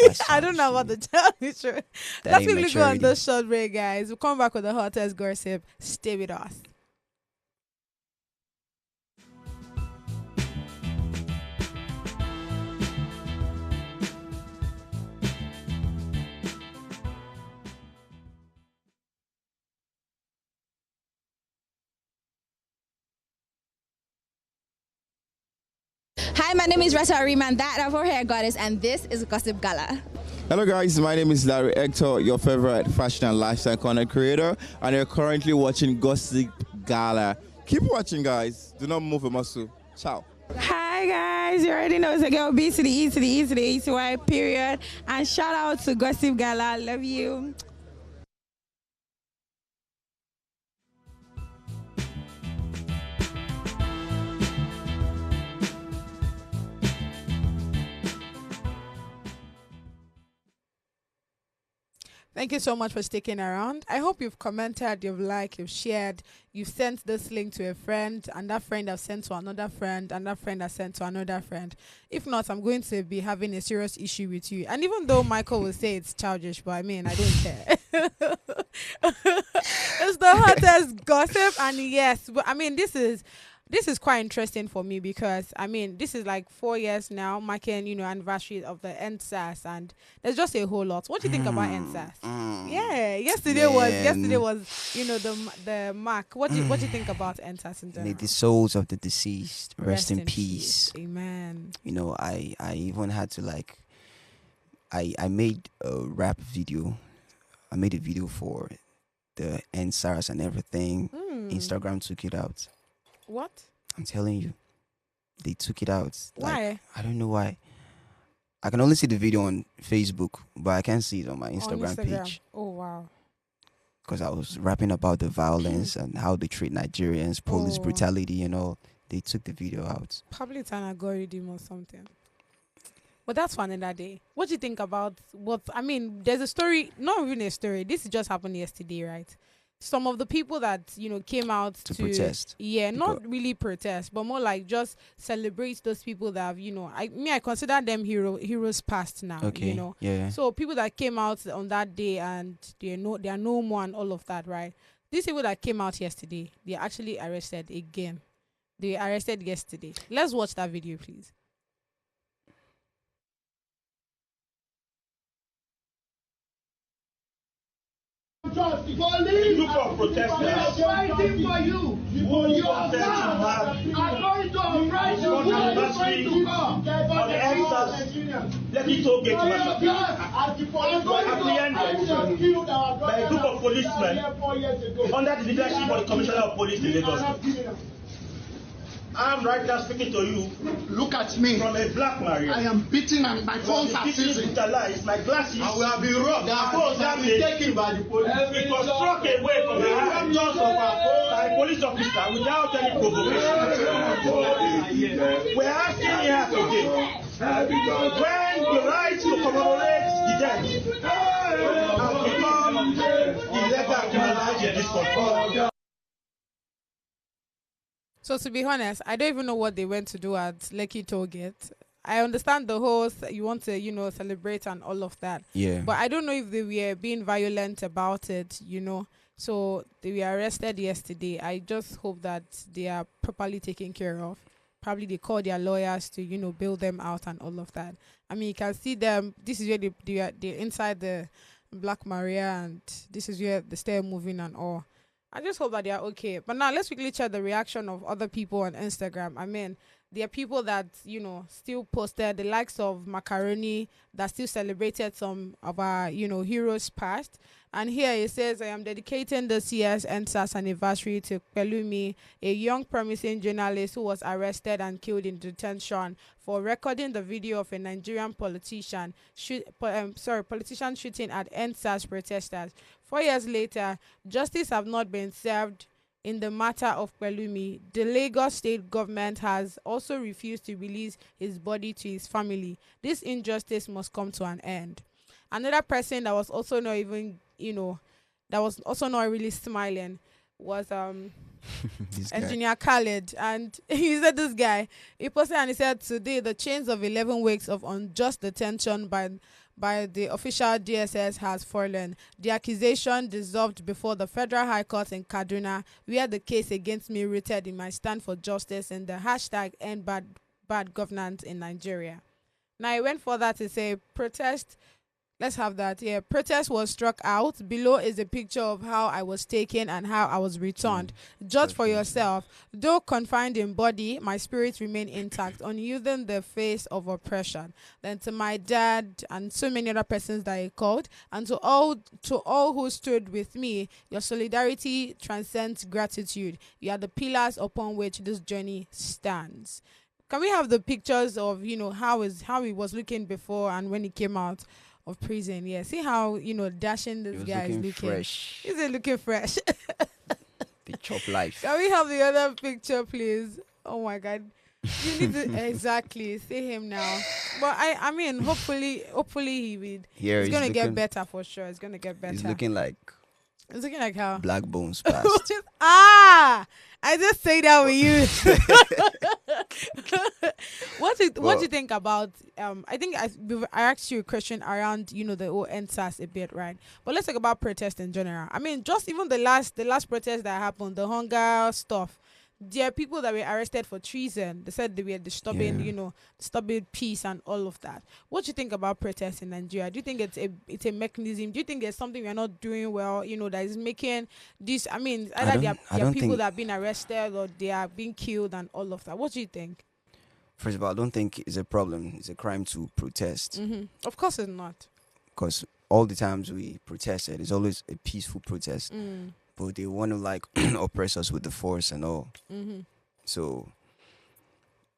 S2: That's
S1: I don't know about the childish. Let's
S2: ain't
S1: quickly go on
S2: maturity.
S1: this short break, guys. We'll come back with the hottest gossip. Stay with us.
S8: Hi, my name is Rata Ariman, that of our hair goddess, and this is Gossip Gala.
S10: Hello guys, my name is Larry Hector, your favorite fashion and lifestyle content creator, and you're currently watching Gossip Gala. Keep watching, guys. Do not move a muscle. Ciao.
S5: Hi guys, you already know it's a girl B to the E to the E to the E to Y period. And shout out to Gossip Gala. Love you.
S1: Thank you so much for sticking around. I hope you've commented, you've liked, you've shared, you've sent this link to a friend, and that friend has sent to another friend, and that friend has sent to another friend. If not, I'm going to be having a serious issue with you. And even though Michael will say it's childish, but I mean, I don't care. It's the hottest gossip, and yes, but I mean, this is quite interesting for me because I mean this is like 4 years now marking anniversary of the NSAS, and there's just a whole lot. What do you think about NSAS? Yeah, yesterday was the mark. What do you think about NSAS in general?
S2: May the souls of the deceased rest in peace.
S1: Amen.
S2: I even had to I made a rap video. I made a video for the NSAS and everything. Instagram took it out.
S1: What?
S2: I'm telling you, they took it out.
S1: Why?
S2: I don't know why. I can only see the video on Facebook, but I can't see it on my Instagram page.
S1: Oh, wow.
S2: Because I was rapping about the violence and how they treat Nigerians, police brutality and all. They took the video out.
S1: Probably it's an algorithm or something. But that's for another day. What do you think about there's a story, not even a story. This just happened yesterday, right? Some of the people that came out to
S2: protest,
S1: not really protest, but more like just celebrate those people that have I consider them heroes past now.
S2: Okay. Yeah.
S1: So people that came out on that day and they are no more and all of that, right? These people that came out yesterday, they are actually arrested again. They were arrested yesterday. Let's watch that video, please.
S11: Police, you for protesters. We are fighting for you. You are going to oppress you. Who are you going to come?
S12: On the answers, let me talk get by a group of policemen under the leadership of the Commissioner of Police in Lagos. I'm right now speaking to you.
S11: Look at me.
S12: From a black Maria.
S11: I am beaten and my phones are seizing.
S12: My glasses.
S11: I will be robbed.
S12: My phones have been taken by the police. It was struck away from the hands of a police officer without any provocation. We're asking here today, when the right to commemorate the dead has become illegal criminalized in this country.
S1: So to be honest, I don't even know what they went to do at Lekki Tollgate. I understand the whole you want to celebrate and all of that.
S2: Yeah.
S1: But I don't know if they were being violent about it. So they were arrested yesterday. I just hope that they are properly taken care of. Probably they call their lawyers to bail them out and all of that. I mean, you can see them. This is where they're inside the Black Maria, and this is where the stair moving and all. I just hope that they are okay. But now let's quickly check the reaction of other people on Instagram. I mean, there are people that, still posted, the likes of Macaroni, that still celebrated some of our, heroes past. And here it says, I am dedicating this year's NSAS anniversary to Pelumi, a young promising journalist who was arrested and killed in detention for recording the video of a Nigerian politician shooting at NSAS protesters. 4 years later, justice have not been served in the matter of Pelumi. The Lagos state government has also refused to release his body to his family. This injustice must come to an end. Another person that was also not even, that was also not really smiling was Engineer Khaled. And he said this guy, he posted and he said, today the chains of 11 weeks of unjust detention by the official DSS has fallen. The accusation dissolved before the Federal High Court in Kaduna, where the case against me rooted in my stand for justice and the hashtag end bad governance in Nigeria. Now I went further to say protest. Let's have that. Yeah, protest was struck out. Below is a picture of how I was taken and how I was returned. Judge for yourself. Though confined in body, my spirit remained intact, unyielding the face of oppression. Then to my dad and so many other persons that I called, and to all who stood with me, your solidarity transcends gratitude. You are the pillars upon which this journey stands. Can we have the pictures of how he was looking before and when he came out of prison? Yeah, see how dashing this guy is looking
S2: fresh.
S1: Is it looking fresh?
S2: The chop life.
S1: Can we have the other picture, please? Oh my God, you need to exactly see him now. But I mean, hopefully
S2: Here
S1: he's
S2: he's
S1: gonna get
S2: looking,
S1: better for sure. It's gonna get better.
S2: he's looking like
S1: It's looking like how
S2: black bones past.
S1: I just say that with you. What do you think about I think I asked you a question around the whole NSAS a bit, right? But let's talk about protest in general. I mean, just even the last protest that happened, the hunger stuff. There are people that were arrested for treason. They said they were disturbing, disturbing peace and all of that. What do you think about protests in Nigeria? Do you think it's a mechanism? Do you think there's something we're not doing well, that is making this? I mean, either there are people that are being arrested or they are being killed and all of that. What do you think?
S2: First of all, I don't think it's a problem. It's a crime to protest.
S1: Of course it's not.
S2: Because all the times we protested, it's always a peaceful protest. But they want to oppress us with the force and all. So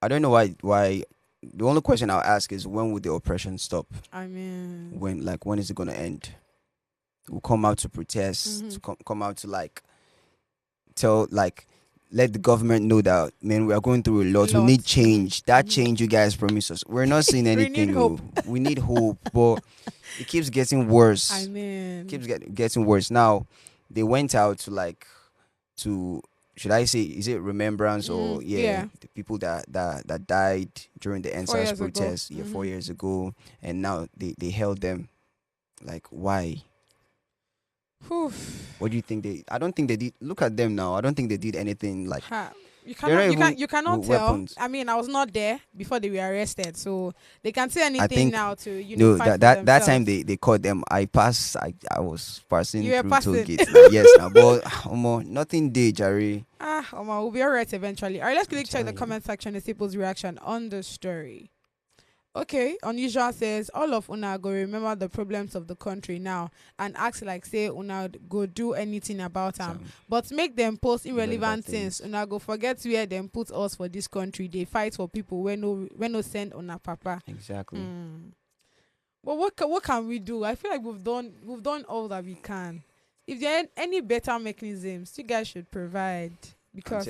S2: I don't know why. The only question I'll ask is, when would the oppression stop?
S1: I mean,
S2: when is it gonna end? We'll come out to protest, to come out to tell let the government know that, man, we are going through a lot. We need change. That change you guys promised us. We're not seeing anything.
S1: need hope.
S2: We need hope, but it keeps getting worse.
S1: I mean,
S2: it keeps getting worse. Now they went out to should I say, is it remembrance or the people that died during the NSAS protest 4 years ago, and now they held them. Why? What do you think I don't think they did. Look at them now. I don't think they did anything
S1: You cannot tell.
S2: Weapons.
S1: I mean, I was not there before they were arrested, so they can say anything now to fight for
S2: that time
S1: themselves.
S2: they caught them. I was passing
S1: You were
S2: through
S1: passing.
S2: toll gates. Yes, now, but nothing did, Jerry.
S1: We'll be alright eventually. All right, let's quickly check the comment section and see people's reaction on the story. Okay, Unusual says, all of una go remember the problems of the country now and act like say una go do anything about them. But make them post irrelevant things. Una go forget where them put us for this country. They fight for people when no send una papa.
S2: Exactly.
S1: But what can we do? I feel like we've done all that we can. If there are any better mechanisms, you guys should provide. Because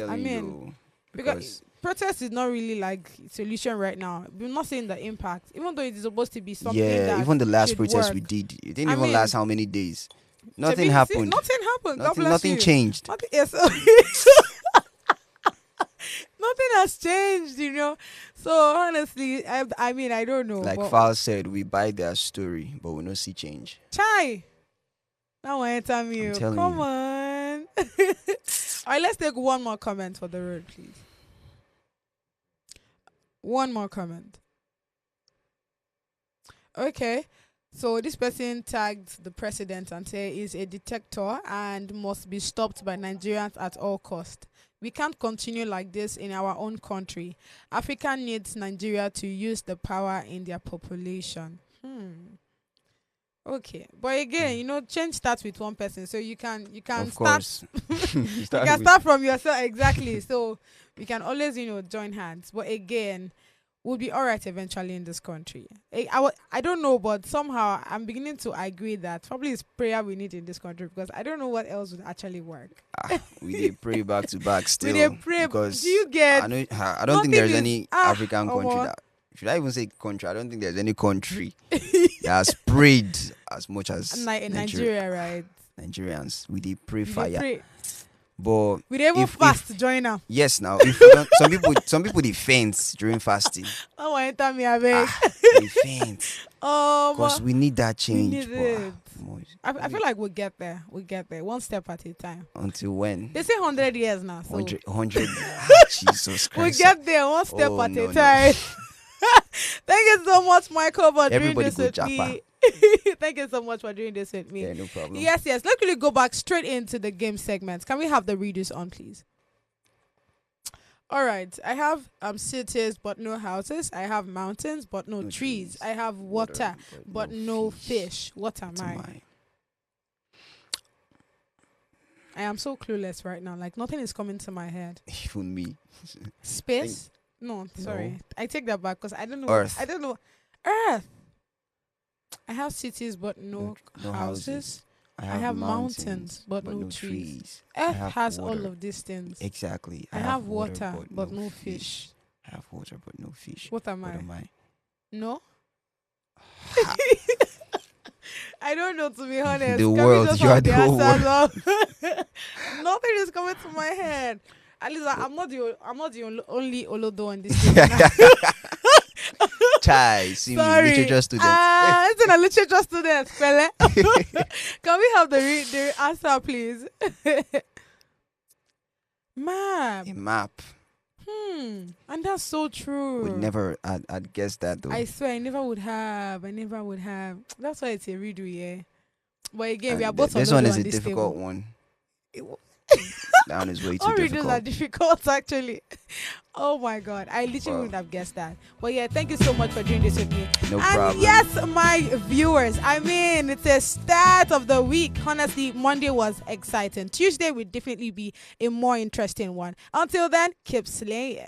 S1: because protest is not really solution right now. We're not seeing the impact, even though it is supposed to be something.
S2: Yeah, even the last protest
S1: work.
S2: we did, it didn't even last how many days? Nothing happened.
S1: Nothing happened. God bless
S2: Nothing
S1: you.
S2: changed.
S1: Nothing has changed, So honestly, I mean, I don't know.
S2: Like Fal said, we buy their story, but we don't see change.
S1: Chai. Now I enter me.
S2: I'm telling
S1: Come
S2: you.
S1: on. All right, let's take one more comment for the road, please. One more comment. Okay. So this person tagged the president and said he's a dictator and must be stopped by Nigerians at all costs. We can't continue like this in our own country. Africa needs Nigeria to use the power in their population. Okay, but again, change starts with one person, so you can
S2: Of
S1: start.
S2: course.
S1: You can start from yourself, exactly. So we can always join hands. But again, we'll be all right eventually in this country. I don't know, but somehow I'm beginning to agree that probably it's prayer we need in this country, because I don't know what else would actually work.
S2: We did pray back to back still.
S1: We did pray.
S2: Because
S1: do you get?
S2: I don't think there's any African country
S1: what?
S2: that. Should I even say country? I don't think there's any country that has prayed as much as
S1: Nigeria, right?
S2: Nigerians, we did pray
S1: We
S2: fire.
S1: dey pray.
S2: But
S1: We dey even fast to join now.
S2: yes, now if you don't, some people they faint during fasting.
S1: Oh, enter me, abeg.
S2: They faint because we need that change.
S1: need
S2: but,
S1: it. I feel like we'll get there. We'll get there, one step at a time.
S2: Until when?
S1: They say 100 years now. So
S2: 100 Jesus Christ.
S1: we'll get there one step at
S2: no,
S1: a time. Thank you so much, Michael, for doing
S2: Everybody
S1: this
S2: go
S1: with
S2: Japa.
S1: me. Thank you so much for doing this with me.
S2: Yeah, no problem.
S1: Yes. Let's really go back straight into the game segment. Can we have the readers on, please? All right. I have cities but no houses. I have mountains but no trees. I have water but no fish. What am I? I am so clueless right now. Like nothing is coming to my head.
S2: Even me.
S1: Space? No, sorry. I take that back because I don't know.
S2: Earth.
S1: I don't know. Earth. I have cities but no
S2: No
S1: houses. I
S2: I
S1: have mountains but no trees. Earth has all of these things.
S2: Exactly.
S1: I have water but no fish.
S2: I have water but no fish.
S1: What am
S2: What
S1: I?
S2: am I?
S1: No. I don't know, to be honest.
S2: The
S1: Can we
S2: world,
S1: just
S2: you
S1: have
S2: are the whole
S1: answers
S2: world.
S1: up? Nothing is coming to my head. At least I'm not the only Olodo on this table now.
S2: Chai, see me,
S1: Sorry.
S2: literature student.
S1: It's a literature student, fella. Can we have the answer, please? Map.
S2: A map.
S1: And that's so true.
S2: Would never, I'd guess that though.
S1: I swear, I never would have. That's why it's a redo, yeah. But again, we are both
S2: This
S1: Olodo
S2: one is
S1: on
S2: a
S1: this
S2: difficult
S1: table.
S2: one. That one is way too
S1: All redos
S2: difficult.
S1: are difficult, actually. Oh my God, I literally wouldn't have guessed that. But yeah, thank you so much for doing this with me.
S2: No
S1: and
S2: problem.
S1: yes, my viewers, I mean, it's a start of the week. Honestly, Monday was exciting. Tuesday will definitely be a more interesting one. Until then, keep slaying.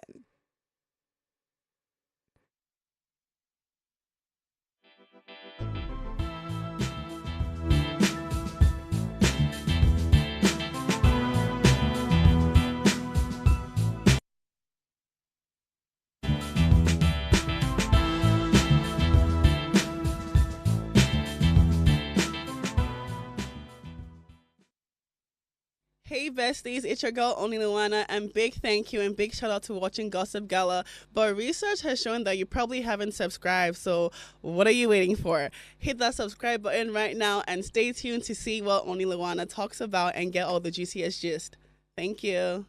S13: Hey besties, it's your girl Oni Luana, and big thank you and big shout out to watching Gossip Gala. But research has shown that you probably haven't subscribed, so what are you waiting for? Hit that subscribe button right now and stay tuned to see what Oni Luana talks about and get all the juiciest gist. Thank you.